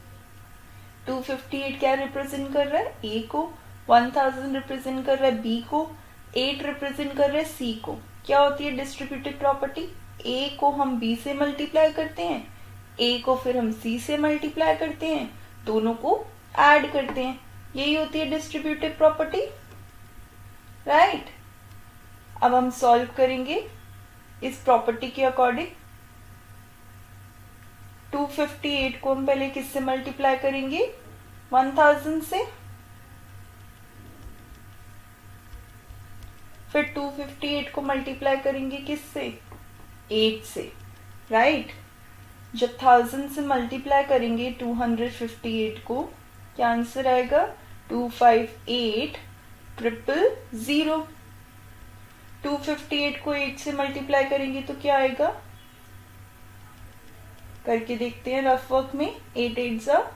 258 क्या रिप्रेजेंट कर रहा है? ए को. 1000 रिप्रेजेंट कर रहा है बी को. 8 रिप्रेजेंट कर रहा है सी को. क्या होती है डिस्ट्रीब्यूटिव प्रॉपर्टी? ए को हम बी से मल्टीप्लाई करते हैं, ए को फिर हम सी से मल्टीप्लाई करते हैं, दोनों को ऐड करते हैं. यही होती है डिस्ट्रीब्यूटिव प्रॉपर्टी. राइट. अब हम सॉल्व करेंगे इस प्रॉपर्टी के अकॉर्डिंग. 258 को हम पहले किससे मल्टीप्लाई करेंगे? 1000 से. फिर 258 को मल्टीप्लाई करेंगे किससे? 8 से. राइट. जब 1000 से मल्टीप्लाई करेंगे 258 को, क्या आंसर आएगा? 258,000. 258 को 8 से मल्टीप्लाई करेंगे तो क्या आएगा? करके देखते हैं रफ वर्क में. 8 8 जा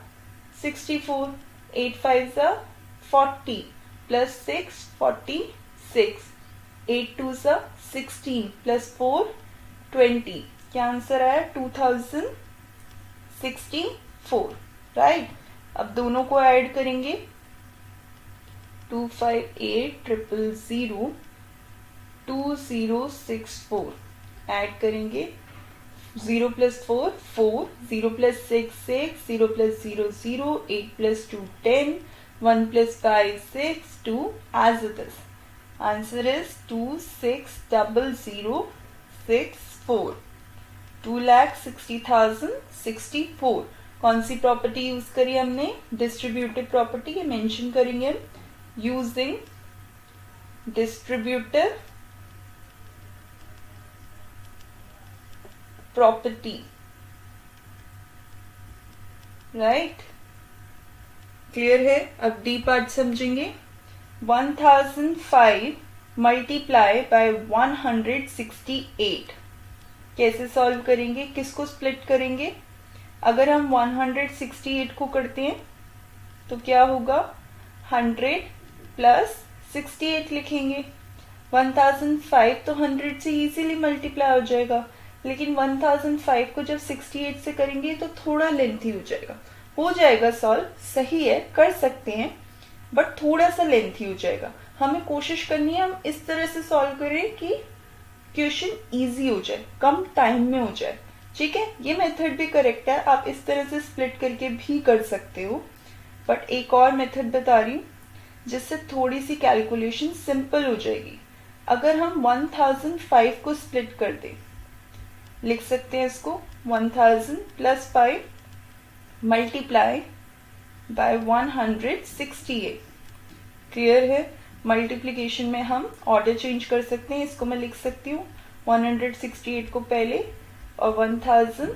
64, 8 5 जा 40 प्लस 6 46, 8 2 जा 16 प्लस 4 20. क्या आंसर आया? 2064. राइट. अब दोनों को ऐड करेंगे. 258,000 2064 ऐड करेंगे. 0 plus 4 4, 0 plus 6 6, 0 plus 0 0, 8 plus 2 10, 1 plus 5 6, 2 as it is. Answer is 26,000,64. 2,60,064. कौन सी प्रॉपर्टी यूज करी हमने? Distributive property. ये मेंशन करेंगे हम, using distributive property. Right. Clear है? अब डी पार्ट समझेंगे. 1005 मल्टीप्लाई बाय 168 कैसे सॉल्व करेंगे? किसको स्प्लिट करेंगे? अगर हम 168 को करते हैं तो क्या होगा? 100 प्लस 68 लिखेंगे. 1005 तो 100 से इजीली मल्टीप्लाई हो जाएगा, लेकिन 1005 को जब 68 से करेंगे तो थोड़ा लेंथी हो जाएगा. हो जाएगा सॉल्व, सही है, कर सकते हैं, बट थोड़ा सा लेंथी हो जाएगा. हमें कोशिश करनी है हम इस तरह से सॉल्व करें कि क्वेश्चन इजी हो जाए, कम टाइम में हो जाए. ठीक है. ये मेथड भी करेक्ट है. आप इस तरह से स्प्लिट करके भी कर सकते हो, बट एक और मेथड बता रही हूँ जिससे थोड़ी सी कैलकुलेशन सिंपल हो जाएगी. अगर हम 1005 को स्प्लिट कर दें, लिख सकते हैं इसको 1000 प्लस 5 मल्टीप्लाई बाय 168. क्लियर है? मल्टीप्लीकेशन में हम ऑर्डर चेंज कर सकते हैं. इसको मैं लिख सकती हूँ 168 को पहले और 1000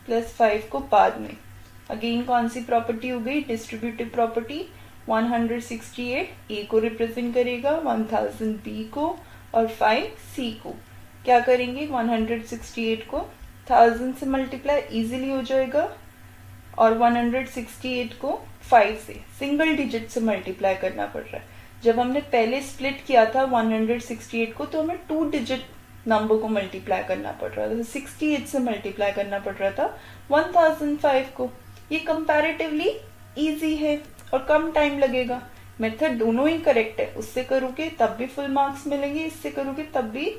प्लस 5 को बाद में. अगेन कौन सी प्रॉपर्टी हो गई? Distributive property. 168 ए को रिप्रेजेंट करेगा, 1000 बी को और 5 सी को. क्या करेंगे? 168 को 1000 से मल्टीप्लाई इजीली हो जाएगा और 168 को 5 से सिंगल डिजिट से मल्टीप्लाई करना पड़ रहा है. जब हमने पहले स्प्लिट किया था 168 को तो हमें 2 डिजिट नंबर को मल्टीप्लाई करना पड़ रहा था, 68 से मल्टीप्लाई करना पड़ रहा था 1005 को। ये कंपैरेटिवली इजी है और कम टाइम लगेगा। मेथड दोनों ही करेक्ट है, उससे करोगे तब भी फुल मार्क्स मिलेंगे, इससे करोगे तब भी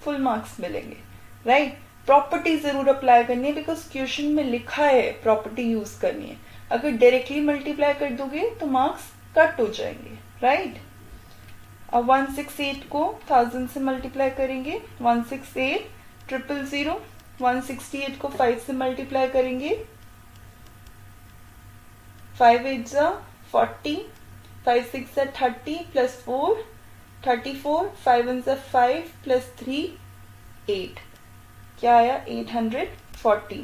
फुल मार्क्स मिलेंगे, राइट। प्रॉपर्टी जरूर अप्लाई करनी है, बिकॉज क्वेश्चन में लिखा है प्रॉपर्टी यूज करनी है। अगर डायरेक्टली मल्टीप्लाई कर दोगे तो मार्क्स कट हो जाएंगे, राइट। अब 168 को 1000 से मल्टीप्लाई करेंगे, 168 000, 168 को 5 से मल्टीप्लाई करेंगे, 5 8 40, 5 6 30 प्लस 4 34, 5 1 5 प्लस 3 8, क्या आया 840।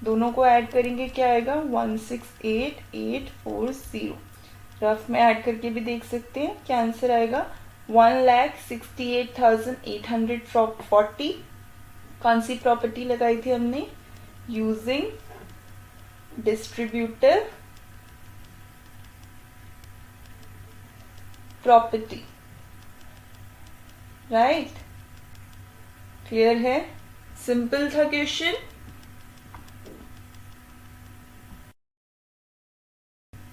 दोनों को ऐड करेंगे क्या आएगा 168840। रफ में ऐड करके भी देख सकते हैं क्या आंसर आएगा 1,68,840। कौन सी प्रॉपर्टी लगाई थी हमने, using distributive property, right. Clear है, सिंपल था question.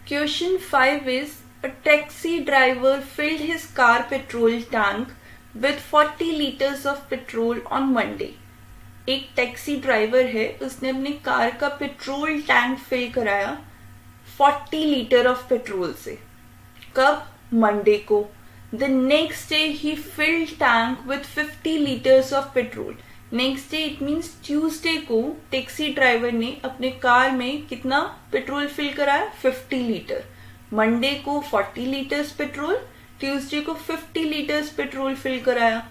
Question 5 is, a taxi driver filled his car petrol tank with 40 liters of petrol on Monday. एक टैक्सी ड्राइवर है, उसने अपनी कार का पेट्रोल टैंक फिल कराया 40 लीटर ऑफ पेट्रोल से। कब, मंडे को। The next day he field tank with 50 litres of petrol. Next day it means Tuesday को टैक्सी ड्राइवर ने अपने कार में कितना पेट्रोल फिल कराया 50 लीटर। मंडे को 40 लीटर्स पेट्रोल, ट्यूसडे को 50 लीटर्स पेट्रोल फिल कराया।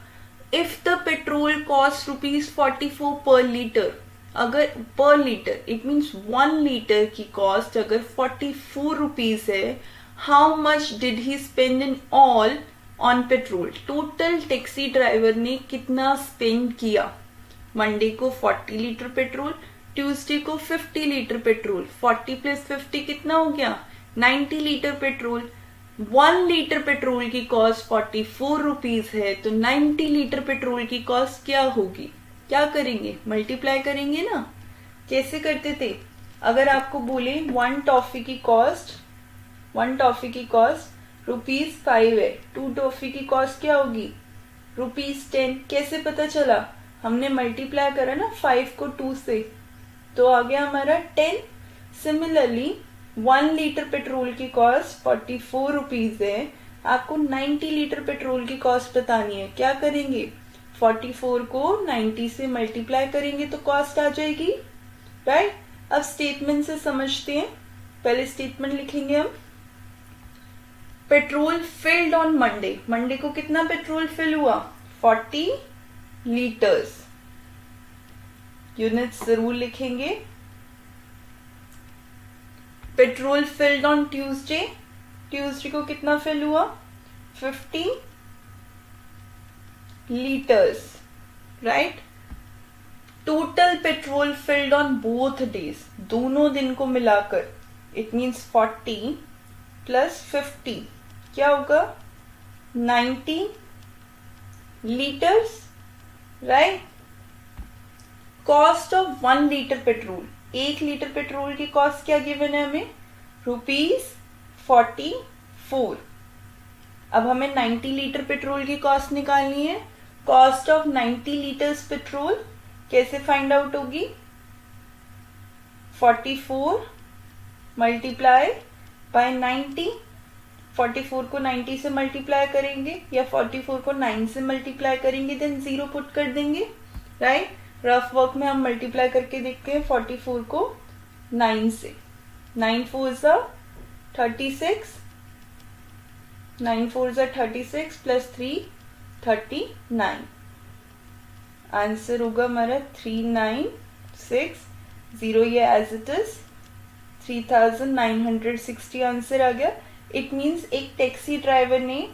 इफ द पेट्रोल कॉस्ट ₹44 पर लीटर, अगर पर लीटर इट मीन्स 1 लीटर की कॉस्ट अगर 44 रुपीज है, how much did he spend in all on petrol. Total taxi driver ने कितना स्पेंड किया। मंडे को 40 लीटर पेट्रोल, ट्यूसडे को 50 लीटर पेट्रोल, 40 प्लस 50 कितना हो गया 90 लीटर पेट्रोल। 1 लीटर पेट्रोल की कॉस्ट 44 रुपीज है, तो 90 लीटर पेट्रोल की कॉस्ट क्या होगी, क्या करेंगे, मल्टीप्लाई करेंगे ना। कैसे करते थे, अगर आपको बोले 1 टॉफी की कॉस्ट ₹5 है, 2 टॉफी की कॉस्ट क्या होगी ₹10। कैसे पता चला, हमने मल्टीप्लाई करा ना 5 को 2 से, तो आ गया हमारा 10। सिमिलरली 1 लीटर पेट्रोल की कॉस्ट 44 रुपीज है, आपको 90 लीटर पेट्रोल की कॉस्ट बतानी है। क्या करेंगे, 44 को 90 से मल्टीप्लाई करेंगे तो कॉस्ट आ जाएगी, राइट। अब स्टेटमेंट से समझते हैं। पहले स्टेटमेंट लिखेंगे हम, petrol field on Monday. Monday को कितना पेट्रोल फिल हुआ 40 लीटर्स। यूनिट्स जरूर लिखेंगे। Petrol field on Tuesday, Tuesday को कितना फिल हुआ 50 litres, right. Total petrol field on both days, दोनों दिन को मिलाकर इट मीन्स 40 प्लस 50 क्या होगा 90 litres, right. Cost of 1 litre petrol, 1 litre petrol की कॉस्ट क्या गिवन है हमें ₹44। अब हमें 90 लीटर पेट्रोल की कॉस्ट निकालनी है। कॉस्ट ऑफ 90 लीटर्स पेट्रोल कैसे फाइंड आउट होगी, 44 मल्टीप्लाई बाय 90। 44 को 90 से मल्टीप्लाई करेंगे या 44 को 9 से मल्टीप्लाई करेंगे, देन 0 पुट कर देंगे, राइट। रफ वर्क में हम मल्टीप्लाई करके देखते हैं 44 को 9 से। 9 4 36, 9 4 36 प्लस 3 39। आंसर होगा हमारा 3960, ये एज इट इज 3960 आंसर आ गया। इट मीन्स एक टैक्सी ड्राइवर ने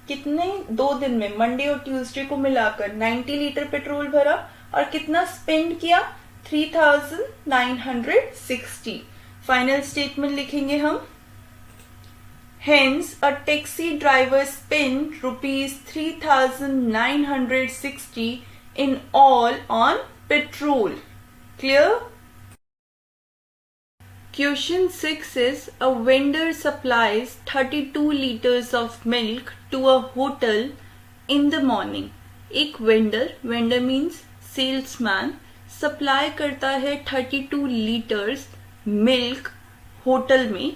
कितने 2 दिन में मंडे और ट्यूसडे को मिलाकर 90 लीटर पेट्रोल भरा और कितना स्पेंड किया 3960। फाइनल स्टेटमेंट लिखेंगे हम, hence a taxi driver spend ₹3960 in all on petrol. Clear? Question 6 is a vendor supplies 32 liters of milk to a hotel in the morning. एक vendor means salesman, सप्लाई करता है 32 litres milk hotel में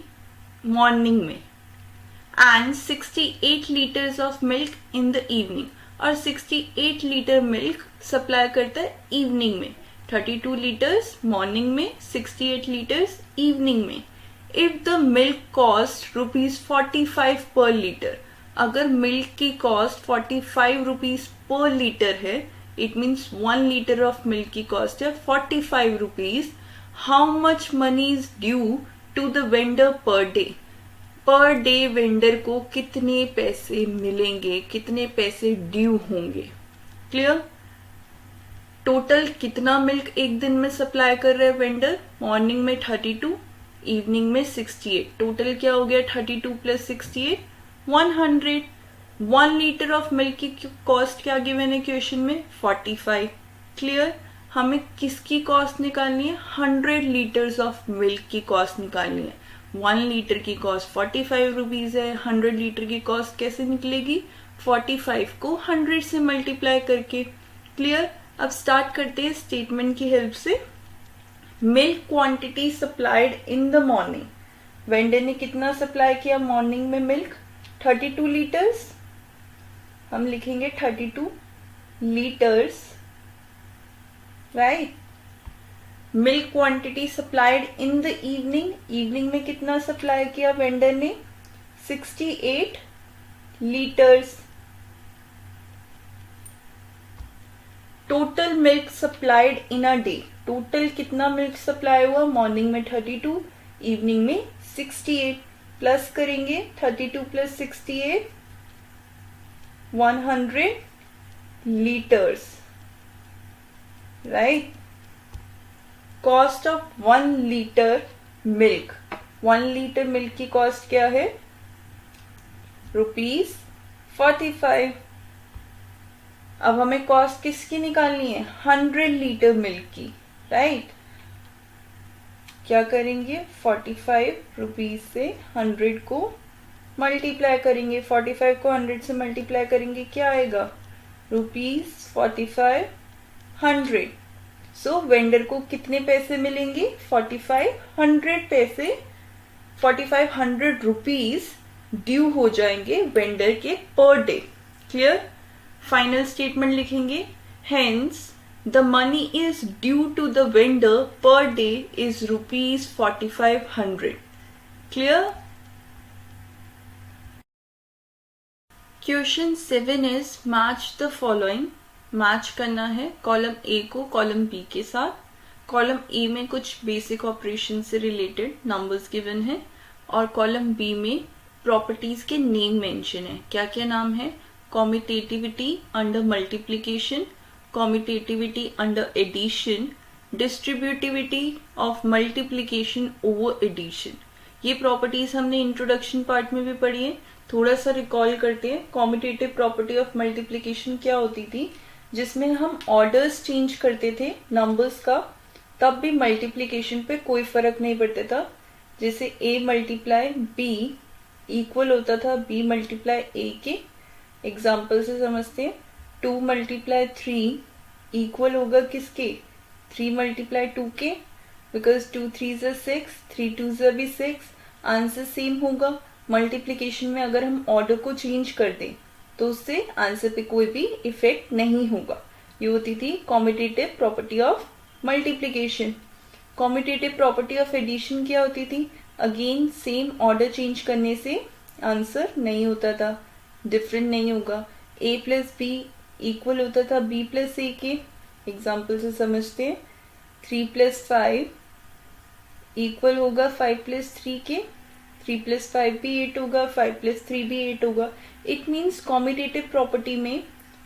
morning में and 68 litres of milk in the evening, और 68 litre milk supply करता है evening में, 32 litres morning में, 68 लीटर्स इवनिंग में. If the milk cost ₹45 per litre, अगर मिल्क की कॉस्ट 45 रुपीज पर लीटर है, it means 1 litre of milk की कॉस्ट है 45 rupees. How much money is due to the vendor per day? Per day vendor को कितने पैसे मिलेंगे, कितने पैसे ड्यू होंगे? क्लियर? टोटल कितना मिल्क एक दिन में सप्लाई कर रहे हैं वेंडर? मॉर्निंग में 32, इवनिंग में 68. टोटल क्या हो गया? 32 प्लस 68 100. 1 लीटर ऑफ मिल्क की कॉस्ट क्या गिवन है क्वेश्चन में? 45. क्लियर? हमें किसकी कॉस्ट निकालनी है? 100 लीटर्स ऑफ मिल्क की कॉस्ट निकालनी है. 1 लीटर की कॉस्ट 45 रुपीज है. 100 लीटर की कॉस्ट कैसे निकलेगी? 45 को 100 से मल्टीप्लाई करके. क्लियर? अब स्टार्ट करते हैं स्टेटमेंट की हेल्प से. Milk quantity supplied in the morning. Vendor ने कितना सप्लाई किया मॉर्निंग में मिल्क? 32 लीटर्स. हम लिखेंगे 32 litres, right. Milk quantity supplied in the evening. Evening में कितना सप्लाई किया वेंडर ने? 68 litres. Total milk supplied in a day. Total कितना मिल्क सप्लाई हुआ? मॉर्निंग में 32, इवनिंग में 68. प्लस करेंगे 32 plus 68 100 liters, right? Cost of 1 liter milk. 1 liter milk की कॉस्ट क्या है? ₹45. अब हमें कॉस्ट किसकी निकालनी है? 100 लीटर मिल्क की, राइट? क्या करेंगे? 45 रुपीज से 100 को मल्टीप्लाई करेंगे. 45 को 100 से मल्टीप्लाई करेंगे, क्या आएगा? ₹45 100. सो वेंडर को कितने पैसे मिलेंगे? 4500 पैसे, 4500 रुपीज ड्यू हो जाएंगे वेंडर के per day. Clear? Final statement लिखेंगे. Hence the money is due to the vendor per day is ₹4500. Clear? Question 7 is match the following. Match करना है कॉलम ए को कॉलम बी के साथ. कॉलम ए में कुछ बेसिक ऑपरेशन से related numbers given है, और कॉलम बी में प्रॉपर्टीज के नेम मेंशन है. क्या क्या नाम है? Commutativity under multiplication, commutativity under addition, distributivity of multiplication over addition. ये प्रॉपर्टीज हमने इंट्रोडक्शन पार्ट में भी पढ़ी है. थोड़ा सा रिकॉल करते हैं. कॉम्यूटेटिव प्रॉपर्टी ऑफ मल्टीप्लीकेशन क्या होती थी? जिसमें हम ऑर्डर्स चेंज करते थे नंबर्स का, तब भी मल्टीप्लीकेशन पे कोई फर्क नहीं पड़ता था. जैसे a मल्टीप्लाई b इक्वल होता था b मल्टीप्लाई a के. एग्जाम्पल से समझते हैं. 2 मल्टीप्लाई 3 इक्वल होगा किसके? 3 मल्टीप्लाई 2 के, बिकॉज 2 3 6, 3 2 भी 6. आंसर सेम होगा. मल्टीप्लीकेशन में अगर हम ऑर्डर को चेंज कर दें तो उससे आंसर पे कोई भी इफेक्ट नहीं होगा. ये होती थी commutative property of multiplication. Commutative property of addition क्या होती थी? अगेन सेम ऑर्डर चेंज करने से आंसर नहीं होता था, डिफरेंट नहीं होगा. a प्लस बी इक्वल होता था b प्लस ए के. एग्जाम्पल से समझते हैं. 3 प्लस 5 इक्वल होगा 5 प्लस 3 के. 3 प्लस 5 भी 8 होगा, 5 प्लस 3 भी 8 होगा. इट मीन्स कॉम्यूटेटिव प्रॉपर्टी में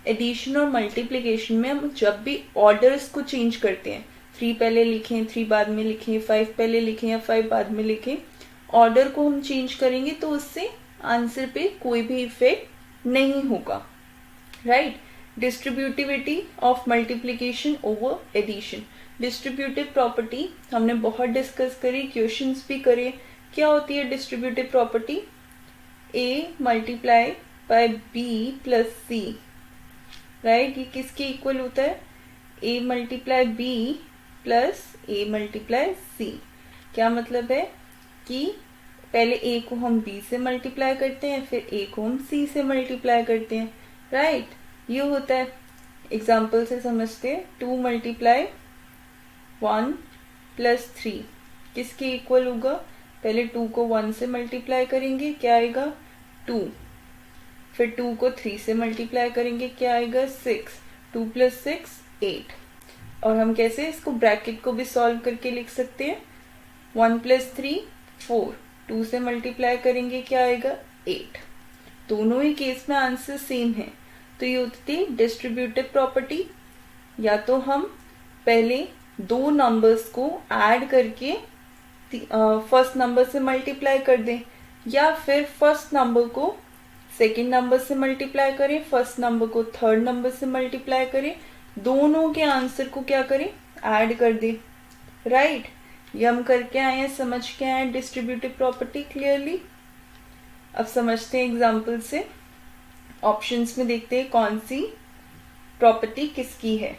एडिशन और मल्टीप्लीकेशन में हम जब भी ऑर्डर्स को चेंज करते हैं, 3 पहले लिखें, 3 बाद में लिखें, 5 पहले लिखें या 5 बाद में लिखें, ऑर्डर को हम चेंज करेंगे तो उससे आंसर पे कोई भी इफेक्ट नहीं होगा, right? Distributivity of multiplication over addition. Distributive property हमने बहुत डिस्कस करी, क्वेश्चंस भी करे। क्या होती है distributive property? A multiply by B plus C, right. ये किसके इक्वल होता है? A multiply B plus A multiply C. क्या मतलब है कि पहले ए को हम बी से मल्टीप्लाई करते हैं, फिर ए को हम सी से मल्टीप्लाई करते हैं, राइट। ये होता है। एग्जाम्पल से समझते हैं। 2 मल्टीप्लाई 1 प्लस 3 किसके इक्वल होगा? पहले 2 को 1 से मल्टीप्लाई करेंगे, क्या आएगा? 2। फिर 2 को 3 से मल्टीप्लाई करेंगे, क्या आएगा? 6। 2 प्लस 6 8। और हम कैसे इसको ब्रैकेट को भी सॉल्व करके लिख सकते हैं। 1 प्लस 3 4। 2 से मल्टीप्लाई करेंगे, क्या आएगा? 8। दोनों ही केस में आंसर सेम है। तो ये होती है डिस्ट्रीब्यूटिव प्रॉपर्टी। या तो हम पहले दो नंबर्स को ऐड करके फर्स्ट नंबर से मल्टीप्लाई कर दें, या फिर फर्स्ट नंबर को सेकंड नंबर से मल्टीप्लाई करें, फर्स्ट नंबर को थर्ड नंबर से मल्टीप्लाई करें, दोनों के आंसर को क्या करें? ऐड कर दें, राइट। ये हम करके आए हैं, समझ के आए हैं डिस्ट्रीब्यूटिव प्रॉपर्टी क्लियरली। अब समझते हैं एग्जाम्पल से। ऑप्शंस में देखते हैं कौन सी प्रॉपर्टी किसकी है।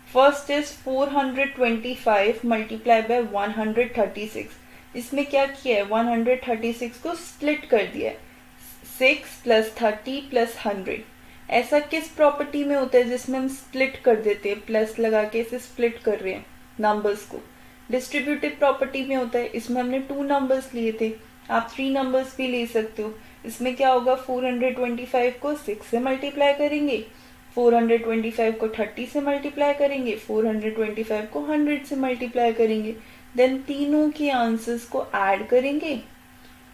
First is 425 multiply by 136। इसमें क्या किया है? 136 को स्प्लिट कर दिया है। 6 प्लस 30 प्लस 100। ऐसा किस प्रॉपर्टी में होता है जिसमें हम स्प्लिट कर देते हैं, प्लस लगा के इसे स्प्लिट कर रहे हैं नंबर्स को? डिस्ट्रीब्यूटिव प्रॉपर्टी में होता है। इसमें हमने 2 नंबर्स लिए थे, आप 3 नंबर्स भी ले सकते हो। इसमें क्या होगा? 425 को 6 से मल्टीप्लाई करेंगे, 425 को 30 से मल्टीप्लाई करेंगे, 425 को 100 से मल्टीप्लाई करेंगे, देन तीनों के आंसर्स को ऐड करेंगे।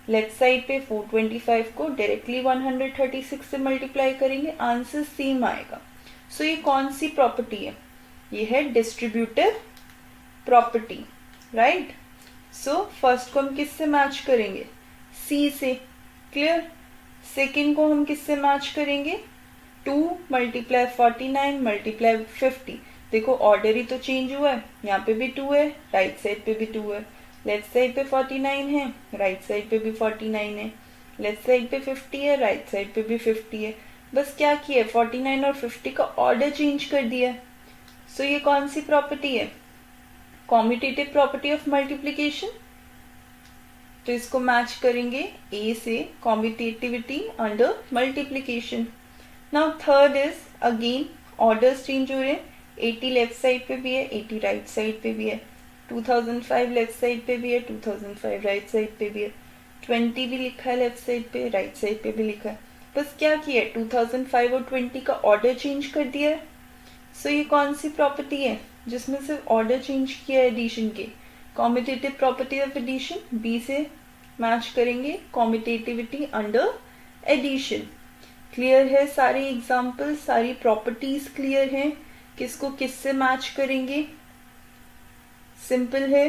लेफ्ट साइड पे 425 को डायरेक्टली 136 से मल्टीप्लाई करेंगे, आंसर सेम आएगा। सो ये कौन सी प्रॉपर्टी है? ये है distributive property, right. So first को हम किससे मैच करेंगे? सी से, क्लियर। सेकेंड को हम किससे मैच करेंगे? 2 मल्टीप्लाई 49 मल्टीप्लाई 50। देखो ऑर्डर ही तो चेंज हुआ है, यहाँ पे भी 2 है, राइट साइड पे भी 2 है। लेफ्ट साइड पे 49 है, राइट साइड पे भी 49 है। लेफ्ट साइड पे 50 है, राइट साइड पे भी 50 है। बस क्या किया? 49 और 50 का ऑर्डर चेंज कर दिया। सो ये कौन सी प्रॉपर्टी है? Commutative property of multiplication. तो इसको मैच करेंगे ए से, कॉम्यूटेटिविटी under multiplication. Now third is again orders change हो रहे हैं। 80 लेफ्ट साइड पे भी है, 80 राइट साइड पे भी है, 2005 लेफ्ट साइड पे भी है, 2005 राइट साइड पे भी है, 20 भी लिखा है लेफ्ट साइड पे, राइट साइड पे भी लिखा है। बस क्या किया है? 2005 और 20 का ऑर्डर चेंज कर दिया है। सो ये कौन सी प्रॉपर्टी है जिसमें सिर्फ ऑर्डर चेंज किया है एडिशन के? Commutative property of addition. B से मैच करेंगे कॉम्यूटेटिविटी अंडर एडिशन। क्लियर है? सारे एग्जाम्पल, सारी प्रॉपर्टीज क्लियर हैं। किसको किससे मैच करेंगे? सिंपल है।